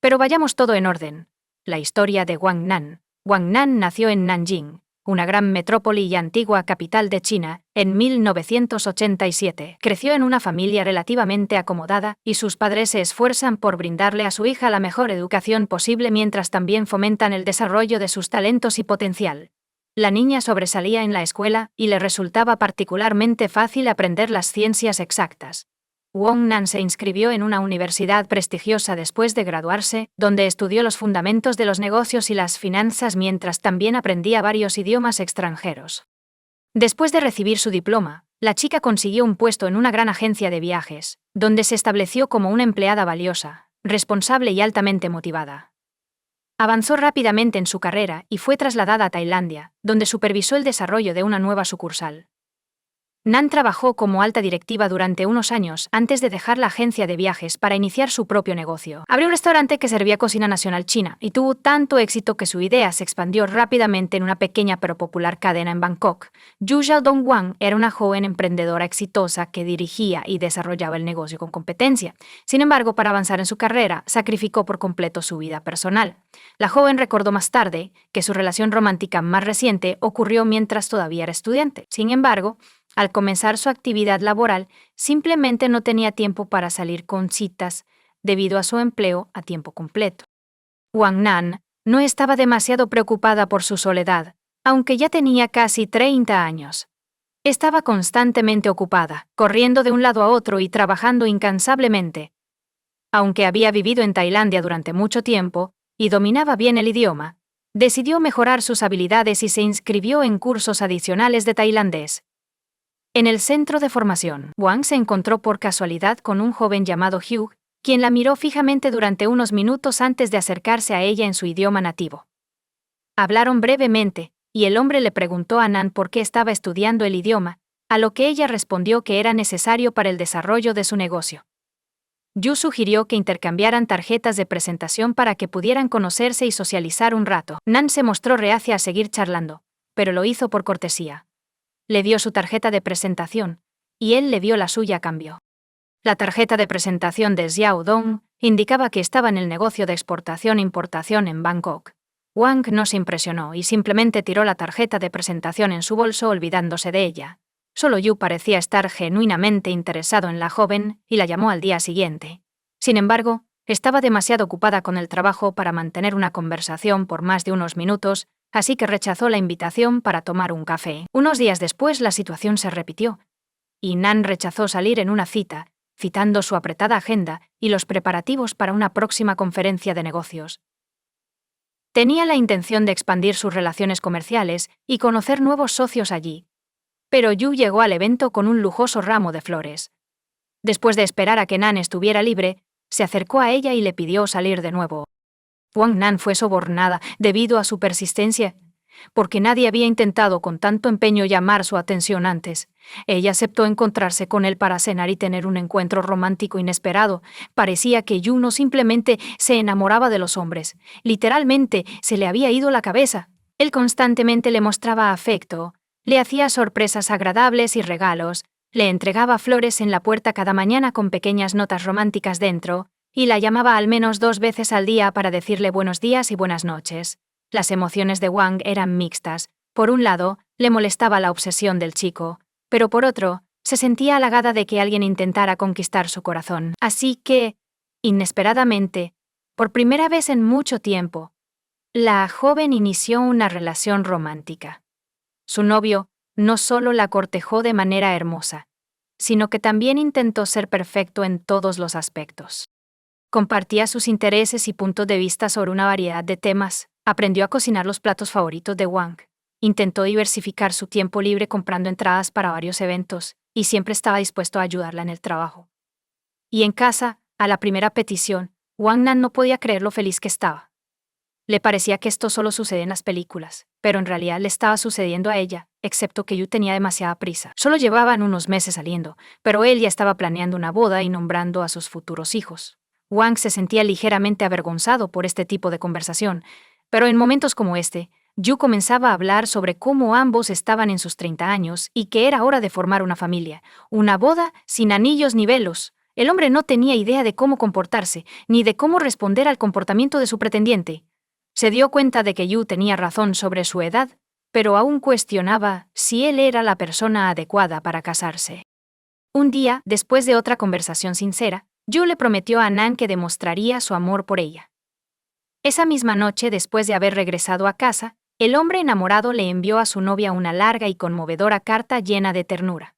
Pero vayamos todo en orden. La historia de Wang Nan. Wang Nan nació en Nanjing, una gran metrópoli y antigua capital de China, en 1987. Creció en una familia relativamente acomodada y sus padres se esfuerzan por brindarle a su hija la mejor educación posible mientras también fomentan el desarrollo de sus talentos y potencial. La niña sobresalía en la escuela y le resultaba particularmente fácil aprender las ciencias exactas. Wang Nan se inscribió en una universidad prestigiosa después de graduarse, donde estudió los fundamentos de los negocios y las finanzas mientras también aprendía varios idiomas extranjeros. Después de recibir su diploma, la chica consiguió un puesto en una gran agencia de viajes, donde se estableció como una empleada valiosa, responsable y altamente motivada. Avanzó rápidamente en su carrera y fue trasladada a Tailandia, donde supervisó el desarrollo de una nueva sucursal. Nan trabajó como alta directiva durante unos años antes de dejar la agencia de viajes para iniciar su propio negocio. Abrió un restaurante que servía cocina nacional china y tuvo tanto éxito que su idea se expandió rápidamente en una pequeña pero popular cadena en Bangkok. Yu Xiaodong Wang era una joven emprendedora exitosa que dirigía y desarrollaba el negocio con competencia. Sin embargo, para avanzar en su carrera, sacrificó por completo su vida personal. La joven recordó más tarde que su relación romántica más reciente ocurrió mientras todavía era estudiante. Sin embargo, al comenzar su actividad laboral, simplemente no tenía tiempo para salir con citas debido a su empleo a tiempo completo. Wang Nan no estaba demasiado preocupada por su soledad, aunque ya tenía casi 30 años. Estaba constantemente ocupada, corriendo de un lado a otro y trabajando incansablemente. Aunque había vivido en Tailandia durante mucho tiempo y dominaba bien el idioma, decidió mejorar sus habilidades y se inscribió en cursos adicionales de tailandés. En el centro de formación, Wang se encontró por casualidad con un joven llamado Hugh, quien la miró fijamente durante unos minutos antes de acercarse a ella en su idioma nativo. Hablaron brevemente, y el hombre le preguntó a Nan por qué estaba estudiando el idioma, a lo que ella respondió que era necesario para el desarrollo de su negocio. Yu sugirió que intercambiaran tarjetas de presentación para que pudieran conocerse y socializar un rato. Nan se mostró reacia a seguir charlando, pero lo hizo por cortesía. Le dio su tarjeta de presentación, y él le dio la suya a cambio. La tarjeta de presentación de Xiao Dong indicaba que estaba en el negocio de exportación-importación en Bangkok. Wang no se impresionó y simplemente tiró la tarjeta de presentación en su bolso olvidándose de ella. Solo Yu parecía estar genuinamente interesado en la joven y la llamó al día siguiente. Sin embargo, estaba demasiado ocupada con el trabajo para mantener una conversación por más de unos minutos, así que rechazó la invitación para tomar un café. Unos días después la situación se repitió, y Nan rechazó salir en una cita, citando su apretada agenda y los preparativos para una próxima conferencia de negocios. Tenía la intención de expandir sus relaciones comerciales y conocer nuevos socios allí. Pero Yu llegó al evento con un lujoso ramo de flores. Después de esperar a que Nan estuviera libre, se acercó a ella y le pidió salir de nuevo. Wang Nan fue sobornada debido a su persistencia, porque nadie había intentado con tanto empeño llamar su atención antes. Ella aceptó encontrarse con él para cenar y tener un encuentro romántico inesperado. Parecía que Yu no simplemente se enamoraba de los hombres, literalmente se le había ido la cabeza. Él constantemente le mostraba afecto, le hacía sorpresas agradables y regalos, le entregaba flores en la puerta cada mañana con pequeñas notas románticas dentro, y la llamaba al menos 2 veces al día para decirle buenos días y buenas noches. Las emociones de Wang eran mixtas. Por un lado, le molestaba la obsesión del chico, pero por otro, se sentía halagada de que alguien intentara conquistar su corazón. Así que, inesperadamente, por primera vez en mucho tiempo, la joven inició una relación romántica. Su novio no solo la cortejó de manera hermosa, sino que también intentó ser perfecto en todos los aspectos. Compartía sus intereses y puntos de vista sobre una variedad de temas, aprendió a cocinar los platos favoritos de Wang, intentó diversificar su tiempo libre comprando entradas para varios eventos, y siempre estaba dispuesto a ayudarla en el trabajo. Y en casa, a la primera petición, Wang Nan no podía creer lo feliz que estaba. Le parecía que esto solo sucede en las películas, pero en realidad le estaba sucediendo a ella, excepto que Yu tenía demasiada prisa. Solo llevaban unos meses saliendo, pero él ya estaba planeando una boda y nombrando a sus futuros hijos. Wang se sentía ligeramente avergonzado por este tipo de conversación, pero en momentos como este, Yu comenzaba a hablar sobre cómo ambos estaban en sus 30 años y que era hora de formar una familia, una boda sin anillos ni velos. El hombre no tenía idea de cómo comportarse, ni de cómo responder al comportamiento de su pretendiente. Se dio cuenta de que Yu tenía razón sobre su edad, pero aún cuestionaba si él era la persona adecuada para casarse. Un día, después de otra conversación sincera, Yu le prometió a Nan que demostraría su amor por ella. Esa misma noche, después de haber regresado a casa, el hombre enamorado le envió a su novia una larga y conmovedora carta llena de ternura.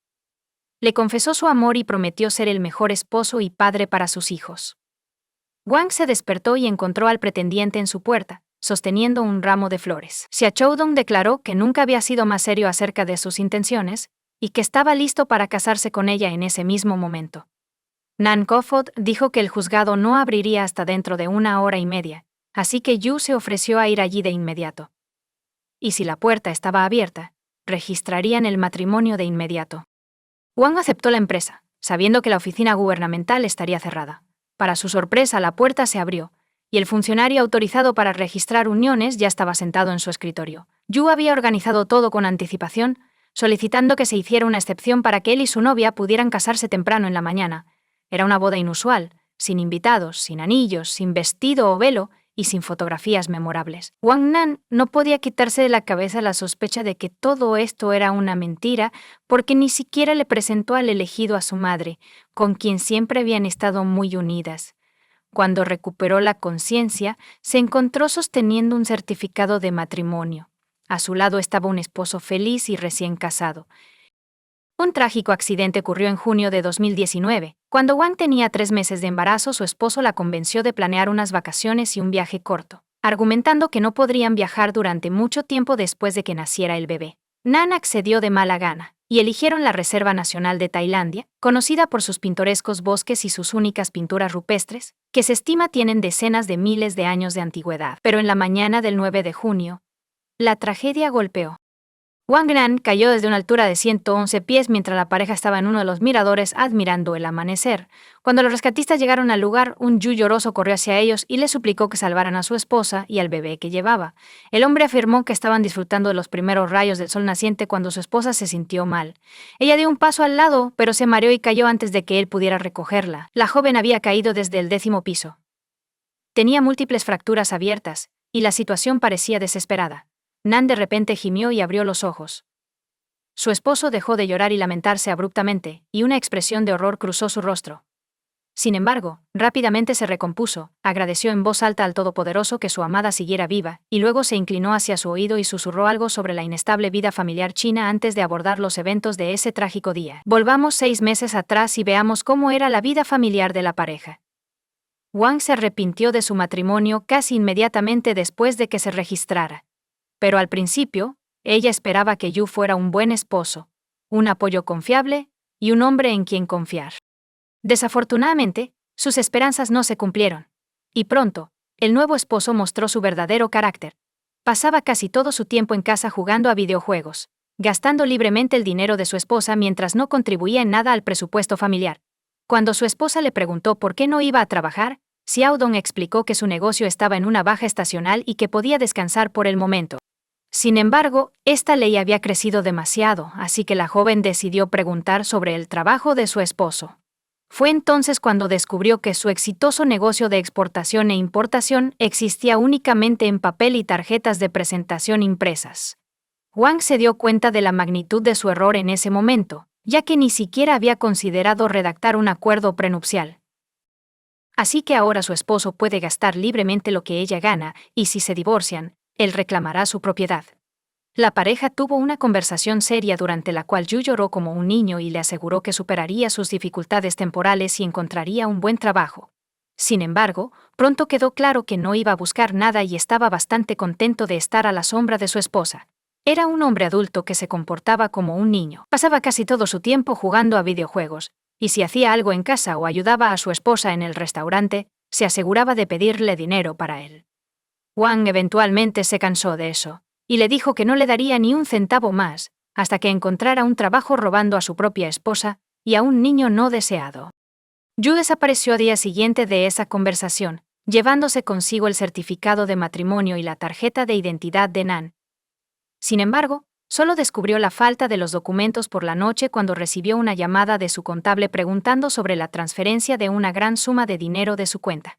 Le confesó su amor y prometió ser el mejor esposo y padre para sus hijos. Wang se despertó y encontró al pretendiente en su puerta, sosteniendo un ramo de flores. Xiaochoudong declaró que nunca había sido más serio acerca de sus intenciones y que estaba listo para casarse con ella en ese mismo momento. Nan Kofod dijo que el juzgado no abriría hasta dentro de 1 hora y media, así que Yu se ofreció a ir allí de inmediato. Y si la puerta estaba abierta, registrarían el matrimonio de inmediato. Wang aceptó la empresa, sabiendo que la oficina gubernamental estaría cerrada. Para su sorpresa, la puerta se abrió, y el funcionario autorizado para registrar uniones ya estaba sentado en su escritorio. Yu había organizado todo con anticipación, solicitando que se hiciera una excepción para que él y su novia pudieran casarse temprano en la mañana. Era una boda inusual, sin invitados, sin anillos, sin vestido o velo y sin fotografías memorables. Wang Nan no podía quitarse de la cabeza la sospecha de que todo esto era una mentira, porque ni siquiera le presentó al elegido a su madre, con quien siempre habían estado muy unidas. Cuando recuperó la conciencia, se encontró sosteniendo un certificado de matrimonio. A su lado estaba un esposo feliz y recién casado. Un trágico accidente ocurrió en junio de 2019. Cuando Wang tenía 3 meses de embarazo, su esposo la convenció de planear unas vacaciones y un viaje corto, argumentando que no podrían viajar durante mucho tiempo después de que naciera el bebé. Nan accedió de mala gana, y eligieron la Reserva Nacional de Tailandia, conocida por sus pintorescos bosques y sus únicas pinturas rupestres, que se estima tienen decenas de miles de años de antigüedad. Pero en la mañana del 9 de junio, la tragedia golpeó. Wang Nan cayó desde una altura de 111 pies mientras la pareja estaba en uno de los miradores admirando el amanecer. Cuando los rescatistas llegaron al lugar, un Yu lloroso corrió hacia ellos y les suplicó que salvaran a su esposa y al bebé que llevaba. El hombre afirmó que estaban disfrutando de los primeros rayos del sol naciente cuando su esposa se sintió mal. Ella dio un paso al lado, pero se mareó y cayó antes de que él pudiera recogerla. La joven había caído desde el 10º piso. Tenía múltiples fracturas abiertas, y la situación parecía desesperada. Nan de repente gimió y abrió los ojos. Su esposo dejó de llorar y lamentarse abruptamente, y una expresión de horror cruzó su rostro. Sin embargo, rápidamente se recompuso, agradeció en voz alta al Todopoderoso que su amada siguiera viva, y luego se inclinó hacia su oído y susurró algo sobre la inestable vida familiar china antes de abordar los eventos de ese trágico día. Volvamos 6 meses atrás y veamos cómo era la vida familiar de la pareja. Wang se arrepintió de su matrimonio casi inmediatamente después de que se registrara. Pero al principio, ella esperaba que Yu fuera un buen esposo, un apoyo confiable y un hombre en quien confiar. Desafortunadamente, sus esperanzas no se cumplieron. Y pronto, el nuevo esposo mostró su verdadero carácter. Pasaba casi todo su tiempo en casa jugando a videojuegos, gastando libremente el dinero de su esposa mientras no contribuía en nada al presupuesto familiar. Cuando su esposa le preguntó por qué no iba a trabajar, Xiao Dong explicó que su negocio estaba en una baja estacional y que podía descansar por el momento. Sin embargo, esta ley había crecido demasiado, así que la joven decidió preguntar sobre el trabajo de su esposo. Fue entonces cuando descubrió que su exitoso negocio de exportación e importación existía únicamente en papel y tarjetas de presentación impresas. Wang se dio cuenta de la magnitud de su error en ese momento, ya que ni siquiera había considerado redactar un acuerdo prenupcial. Así que ahora su esposo puede gastar libremente lo que ella gana, y si se divorcian, él reclamará su propiedad. La pareja tuvo una conversación seria durante la cual Yu lloró como un niño y le aseguró que superaría sus dificultades temporales y encontraría un buen trabajo. Sin embargo, pronto quedó claro que no iba a buscar nada y estaba bastante contento de estar a la sombra de su esposa. Era un hombre adulto que se comportaba como un niño. Pasaba casi todo su tiempo jugando a videojuegos, y si hacía algo en casa o ayudaba a su esposa en el restaurante, se aseguraba de pedirle dinero para él. Wang eventualmente se cansó de eso, y le dijo que no le daría ni un centavo más, hasta que encontrara un trabajo robando a su propia esposa y a un niño no deseado. Yu desapareció al día siguiente de esa conversación, llevándose consigo el certificado de matrimonio y la tarjeta de identidad de Nan. Sin embargo, solo descubrió la falta de los documentos por la noche cuando recibió una llamada de su contable preguntando sobre la transferencia de una gran suma de dinero de su cuenta.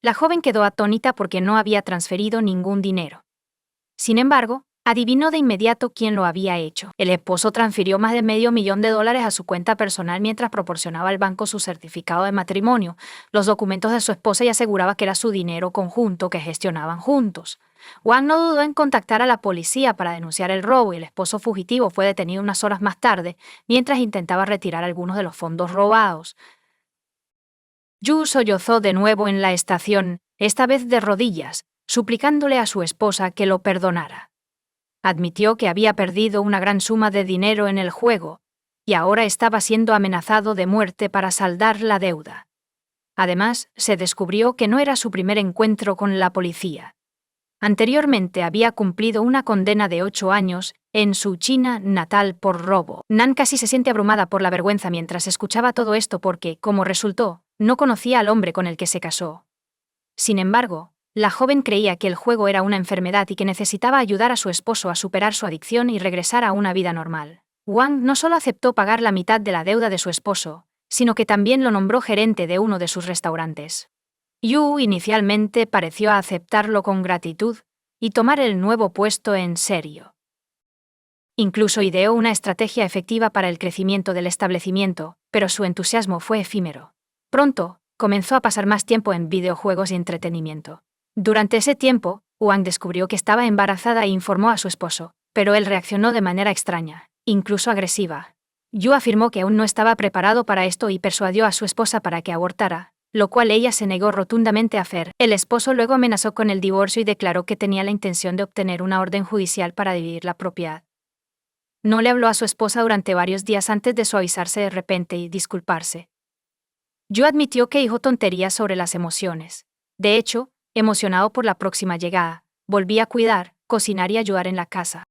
La joven quedó atónita porque no había transferido ningún dinero. Sin embargo, adivinó de inmediato quién lo había hecho. El esposo transfirió más de $500,000 a su cuenta personal mientras proporcionaba al banco su certificado de matrimonio, los documentos de su esposa y aseguraba que era su dinero conjunto que gestionaban juntos. Wang no dudó en contactar a la policía para denunciar el robo y el esposo fugitivo fue detenido unas horas más tarde mientras intentaba retirar algunos de los fondos robados. Yu sollozó de nuevo en la estación, esta vez de rodillas, suplicándole a su esposa que lo perdonara. Admitió que había perdido una gran suma de dinero en el juego, y ahora estaba siendo amenazado de muerte para saldar la deuda. Además, se descubrió que no era su primer encuentro con la policía. Anteriormente había cumplido una condena de 8 años en su China natal por robo. Nan casi se siente abrumada por la vergüenza mientras escuchaba todo esto porque, como resultó, no conocía al hombre con el que se casó. Sin embargo, la joven creía que el juego era una enfermedad y que necesitaba ayudar a su esposo a superar su adicción y regresar a una vida normal. Wang no solo aceptó pagar la mitad de la deuda de su esposo, sino que también lo nombró gerente de uno de sus restaurantes. Yu inicialmente pareció aceptarlo con gratitud y tomar el nuevo puesto en serio. Incluso ideó una estrategia efectiva para el crecimiento del establecimiento, pero su entusiasmo fue efímero. Pronto, comenzó a pasar más tiempo en videojuegos y entretenimiento. Durante ese tiempo, Wang descubrió que estaba embarazada e informó a su esposo, pero él reaccionó de manera extraña, incluso agresiva. Yu afirmó que aún no estaba preparado para esto y persuadió a su esposa para que abortara, lo cual ella se negó rotundamente a hacer. El esposo luego amenazó con el divorcio y declaró que tenía la intención de obtener una orden judicial para dividir la propiedad. No le habló a su esposa durante varios días antes de suavizarse de repente y disculparse. Yu admitió que dijo tonterías sobre las emociones. De hecho, emocionado por la próxima llegada, volvía a cuidar, cocinar y ayudar en la casa.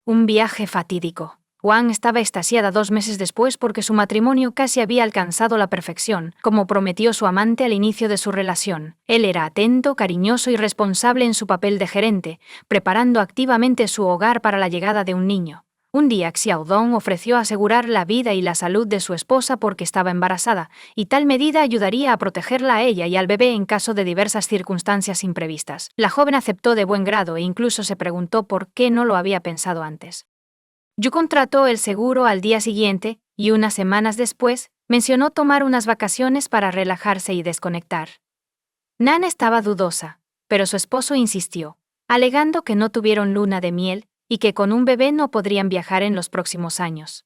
Un viaje fatídico. Wang estaba extasiada 2 meses después porque su matrimonio casi había alcanzado la perfección, como prometió su amante al inicio de su relación. Él era atento, cariñoso y responsable en su papel de gerente, preparando activamente su hogar para la llegada de un niño. Un día Xiao Dong ofreció asegurar la vida y la salud de su esposa porque estaba embarazada, y tal medida ayudaría a protegerla a ella y al bebé en caso de diversas circunstancias imprevistas. La joven aceptó de buen grado e incluso se preguntó por qué no lo había pensado antes. Yu contrató el seguro al día siguiente, y unas semanas después, mencionó tomar unas vacaciones para relajarse y desconectar. Nan estaba dudosa, pero su esposo insistió, alegando que no tuvieron luna de miel, y que con un bebé no podrían viajar en los próximos años.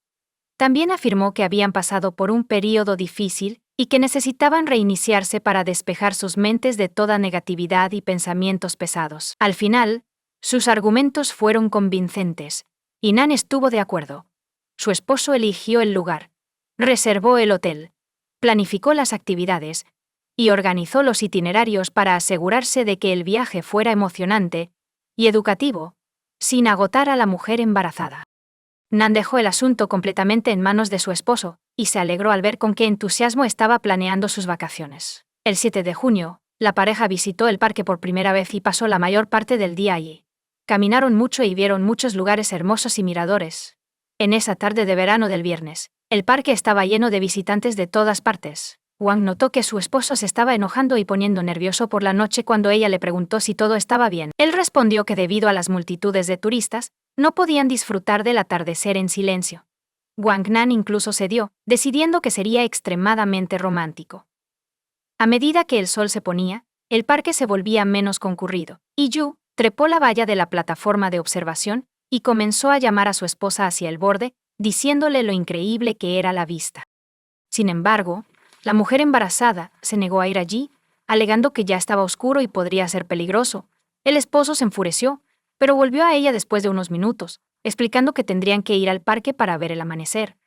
También afirmó que habían pasado por un período difícil y que necesitaban reiniciarse para despejar sus mentes de toda negatividad y pensamientos pesados. Al final, sus argumentos fueron convincentes, y Nan estuvo de acuerdo. Su esposo eligió el lugar, reservó el hotel, planificó las actividades y organizó los itinerarios para asegurarse de que el viaje fuera emocionante y educativo, sin agotar a la mujer embarazada. Nan dejó el asunto completamente en manos de su esposo, y se alegró al ver con qué entusiasmo estaba planeando sus vacaciones. El 7 de junio, la pareja visitó el parque por primera vez y pasó la mayor parte del día allí. Caminaron mucho y vieron muchos lugares hermosos y miradores. En esa tarde de verano del viernes, el parque estaba lleno de visitantes de todas partes. Wang notó que su esposo se estaba enojando y poniendo nervioso por la noche cuando ella le preguntó si todo estaba bien. Él respondió que debido a las multitudes de turistas, no podían disfrutar del atardecer en silencio. Wang Nan incluso cedió, decidiendo que sería extremadamente romántico. A medida que el sol se ponía, el parque se volvía menos concurrido, y Yu trepó la valla de la plataforma de observación y comenzó a llamar a su esposa hacia el borde, diciéndole lo increíble que era la vista. Sin embargo, la mujer embarazada se negó a ir allí, alegando que ya estaba oscuro y podría ser peligroso. El esposo se enfureció, pero volvió a ella después de unos minutos, explicando que tendrían que ir al parque para ver el amanecer.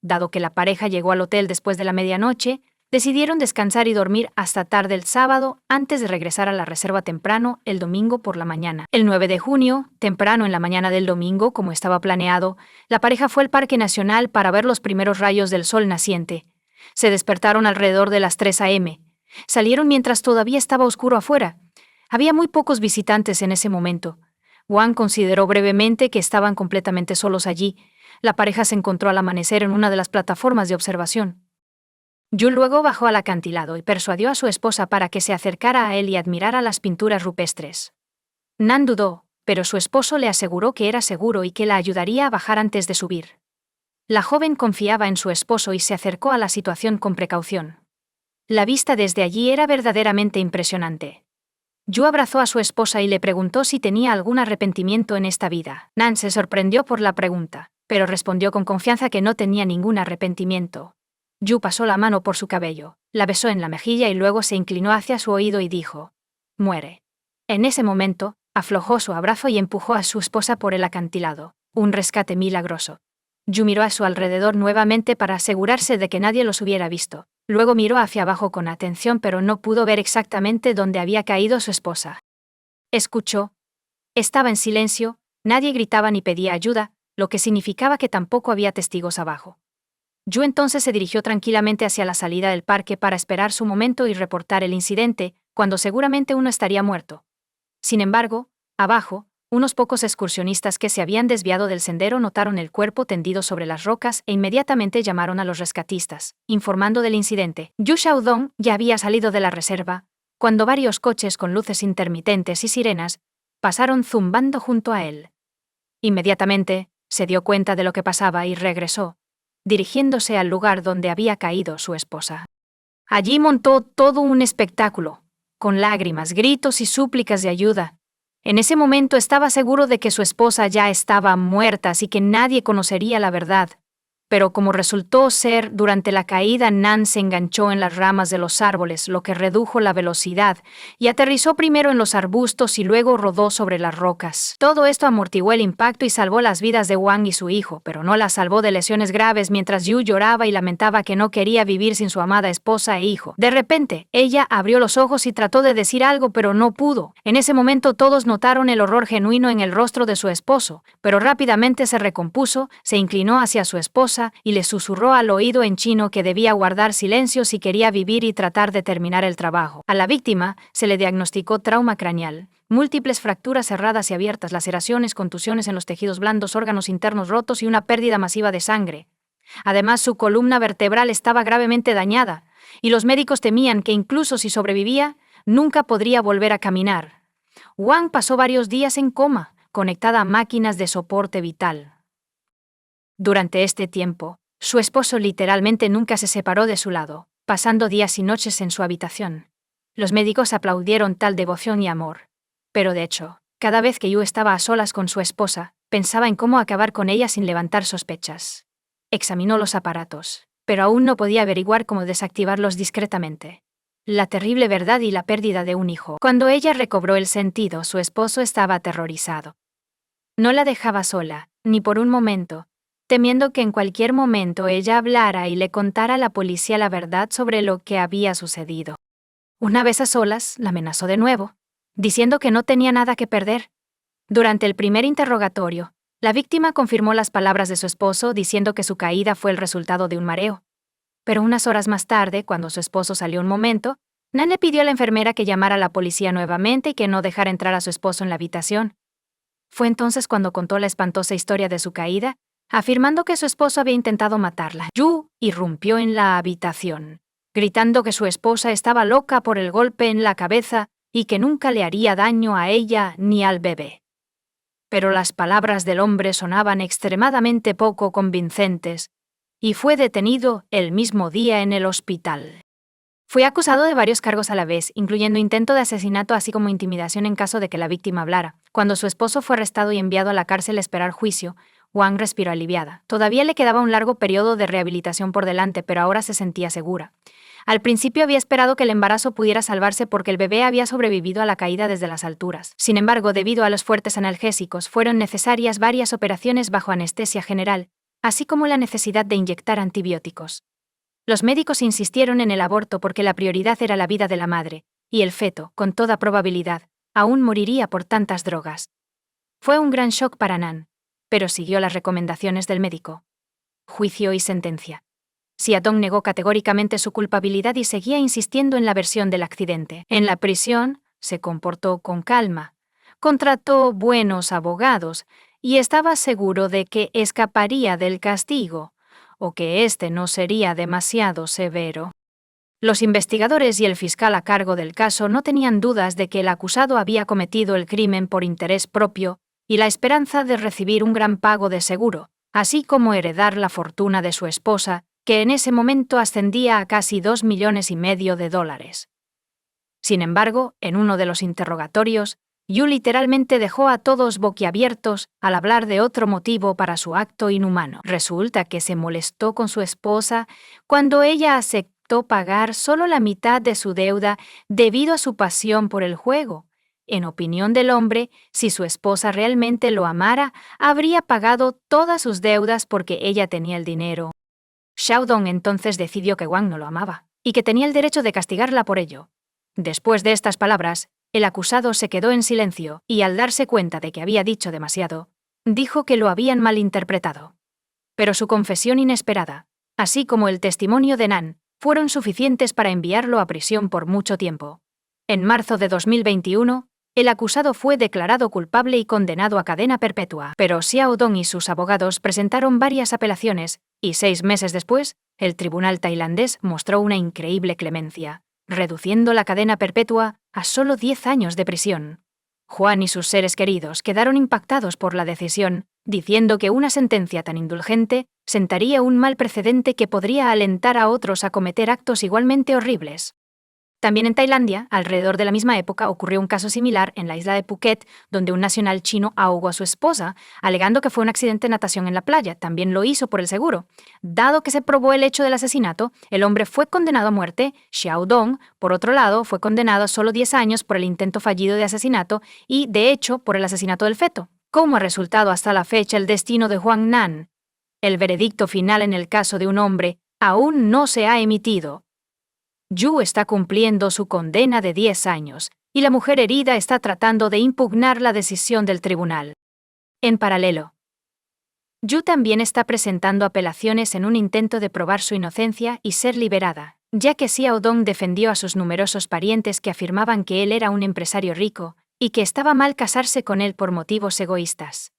Dado que la pareja llegó al hotel después de la medianoche, decidieron descansar y dormir hasta tarde el sábado antes de regresar a la reserva temprano el domingo por la mañana. El 9 de junio, temprano en la mañana del domingo, como estaba planeado, la pareja fue al Parque Nacional para ver los primeros rayos del sol naciente. Se despertaron alrededor de las 3 a.m. Salieron mientras todavía estaba oscuro afuera. Había muy pocos visitantes en ese momento. Wang consideró brevemente que estaban completamente solos allí. La pareja se encontró al amanecer en una de las plataformas de observación. Yu luego bajó al acantilado y persuadió a su esposa para que se acercara a él y admirara las pinturas rupestres. Nan dudó, pero su esposo le aseguró que era seguro y que la ayudaría a bajar antes de subir. La joven confiaba en su esposo y se acercó a la situación con precaución. La vista desde allí era verdaderamente impresionante. Yu abrazó a su esposa y le preguntó si tenía algún arrepentimiento en esta vida. Nan se sorprendió por la pregunta, pero respondió con confianza que no tenía ningún arrepentimiento. Yu pasó la mano por su cabello, la besó en la mejilla y luego se inclinó hacia su oído y dijo: «Muere». En ese momento, aflojó su abrazo y empujó a su esposa por el acantilado, un rescate milagroso. Yu miró a su alrededor nuevamente para asegurarse de que nadie los hubiera visto. Luego miró hacia abajo con atención pero no pudo ver exactamente dónde había caído su esposa. Escuchó. Estaba en silencio, nadie gritaba ni pedía ayuda, lo que significaba que tampoco había testigos abajo. Yu entonces se dirigió tranquilamente hacia la salida del parque para esperar su momento y reportar el incidente, cuando seguramente uno estaría muerto. Sin embargo, abajo, unos pocos excursionistas que se habían desviado del sendero notaron el cuerpo tendido sobre las rocas e inmediatamente llamaron a los rescatistas, informando del incidente. Yu Xiaodong ya había salido de la reserva, cuando varios coches con luces intermitentes y sirenas pasaron zumbando junto a él. Inmediatamente, se dio cuenta de lo que pasaba y regresó, dirigiéndose al lugar donde había caído su esposa. Allí montó todo un espectáculo, con lágrimas, gritos y súplicas de ayuda. En ese momento estaba seguro de que su esposa ya estaba muerta, así que nadie conocería la verdad. Pero como resultó ser, durante la caída Nan se enganchó en las ramas de los árboles, lo que redujo la velocidad, y aterrizó primero en los arbustos y luego rodó sobre las rocas. Todo esto amortiguó el impacto y salvó las vidas de Wang y su hijo, pero no las salvó de lesiones graves mientras Yu lloraba y lamentaba que no quería vivir sin su amada esposa e hijo. De repente, ella abrió los ojos y trató de decir algo, pero no pudo. En ese momento todos notaron el horror genuino en el rostro de su esposo, pero rápidamente se recompuso, se inclinó hacia su esposa y le susurró al oído en chino que debía guardar silencio si quería vivir y tratar de terminar el trabajo. A la víctima se le diagnosticó trauma craneal, múltiples fracturas cerradas y abiertas, laceraciones, contusiones en los tejidos blandos, órganos internos rotos y una pérdida masiva de sangre. Además, su columna vertebral estaba gravemente dañada, y los médicos temían que incluso si sobrevivía, nunca podría volver a caminar. Wang pasó varios días en coma, conectada a máquinas de soporte vital. Durante este tiempo, su esposo literalmente nunca se separó de su lado, pasando días y noches en su habitación. Los médicos aplaudieron tal devoción y amor. Pero de hecho, cada vez que Yu estaba a solas con su esposa, pensaba en cómo acabar con ella sin levantar sospechas. Examinó los aparatos, pero aún no podía averiguar cómo desactivarlos discretamente. La terrible verdad y la pérdida de un hijo. Cuando ella recobró el sentido, su esposo estaba aterrorizado. No la dejaba sola, ni por un momento, temiendo que en cualquier momento ella hablara y le contara a la policía la verdad sobre lo que había sucedido. Una vez a solas, la amenazó de nuevo, diciendo que no tenía nada que perder. Durante el primer interrogatorio, la víctima confirmó las palabras de su esposo diciendo que su caída fue el resultado de un mareo. Pero unas horas más tarde, cuando su esposo salió un momento, Nan le pidió a la enfermera que llamara a la policía nuevamente y que no dejara entrar a su esposo en la habitación. Fue entonces cuando contó la espantosa historia de su caída, afirmando que su esposo había intentado matarla. Yu irrumpió en la habitación, gritando que su esposa estaba loca por el golpe en la cabeza y que nunca le haría daño a ella ni al bebé. Pero las palabras del hombre sonaban extremadamente poco convincentes, y fue detenido el mismo día en el hospital. Fue acusado de varios cargos a la vez, incluyendo intento de asesinato así como intimidación en caso de que la víctima hablara. Cuando su esposo fue arrestado y enviado a la cárcel a esperar juicio, Wang respiró aliviada. Todavía le quedaba un largo periodo de rehabilitación por delante, pero ahora se sentía segura. Al principio había esperado que el embarazo pudiera salvarse porque el bebé había sobrevivido a la caída desde las alturas. Sin embargo, debido a los fuertes analgésicos, fueron necesarias varias operaciones bajo anestesia general, así como la necesidad de inyectar antibióticos. Los médicos insistieron en el aborto porque la prioridad era la vida de la madre, y el feto, con toda probabilidad, aún moriría por tantas drogas. Fue un gran shock para Nan, pero siguió las recomendaciones del médico. Juicio y sentencia. Xiaodong negó categóricamente su culpabilidad y seguía insistiendo en la versión del accidente. En la prisión, se comportó con calma, contrató buenos abogados y estaba seguro de que escaparía del castigo, o que éste no sería demasiado severo. Los investigadores y el fiscal a cargo del caso no tenían dudas de que el acusado había cometido el crimen por interés propio y la esperanza de recibir un gran pago de seguro, así como heredar la fortuna de su esposa, que en ese momento ascendía a casi $2,5 millones. Sin embargo, en uno de los interrogatorios, Yu literalmente dejó a todos boquiabiertos al hablar de otro motivo para su acto inhumano. Resulta que se molestó con su esposa cuando ella aceptó pagar solo la mitad de su deuda debido a su pasión por el juego. En opinión del hombre, si su esposa realmente lo amara, habría pagado todas sus deudas porque ella tenía el dinero. Xiaodong entonces decidió que Wang no lo amaba y que tenía el derecho de castigarla por ello. Después de estas palabras, el acusado se quedó en silencio y, al darse cuenta de que había dicho demasiado, dijo que lo habían malinterpretado. Pero su confesión inesperada, así como el testimonio de Nan, fueron suficientes para enviarlo a prisión por mucho tiempo. En marzo de 2021, el acusado fue declarado culpable y condenado a cadena perpetua, pero Xiaodong y sus abogados presentaron varias apelaciones y 6 meses después, el tribunal tailandés mostró una increíble clemencia, reduciendo la cadena perpetua a solo 10 años de prisión. Juan y sus seres queridos quedaron impactados por la decisión, diciendo que una sentencia tan indulgente sentaría un mal precedente que podría alentar a otros a cometer actos igualmente horribles. También en Tailandia, alrededor de la misma época, ocurrió un caso similar en la isla de Phuket, donde un nacional chino ahogó a su esposa, alegando que fue un accidente de natación en la playa. También lo hizo por el seguro. Dado que se probó el hecho del asesinato, el hombre fue condenado a muerte. Xiaodong, por otro lado, fue condenado a solo 10 años por el intento fallido de asesinato y, de hecho, por el asesinato del feto. ¿Cómo ha resultado hasta la fecha el destino de Huang Nan? El veredicto final en el caso de un hombre aún no se ha emitido. Yu está cumpliendo su condena de 10 años, y la mujer herida está tratando de impugnar la decisión del tribunal. En paralelo, Yu también está presentando apelaciones en un intento de probar su inocencia y ser liberada, ya que Xiaodong defendió a sus numerosos parientes que afirmaban que él era un empresario rico y que estaba mal casarse con él por motivos egoístas.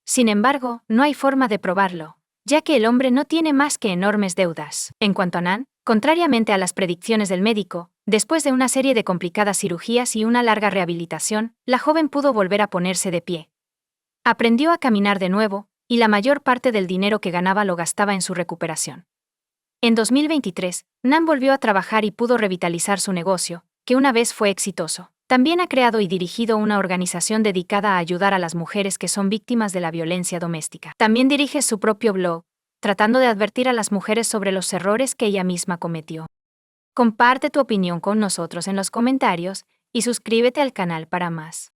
Sin embargo, no hay forma de probarlo, ya que el hombre no tiene más que enormes deudas. En cuanto a Nan, contrariamente a las predicciones del médico, después de una serie de complicadas cirugías y una larga rehabilitación, la joven pudo volver a ponerse de pie. Aprendió a caminar de nuevo, y la mayor parte del dinero que ganaba lo gastaba en su recuperación. En 2023, Nan volvió a trabajar y pudo revitalizar su negocio, que una vez fue exitoso. También ha creado y dirigido una organización dedicada a ayudar a las mujeres que son víctimas de la violencia doméstica. También dirige su propio blog, tratando de advertir a las mujeres sobre los errores que ella misma cometió. Comparte tu opinión con nosotros en los comentarios y suscríbete al canal para más.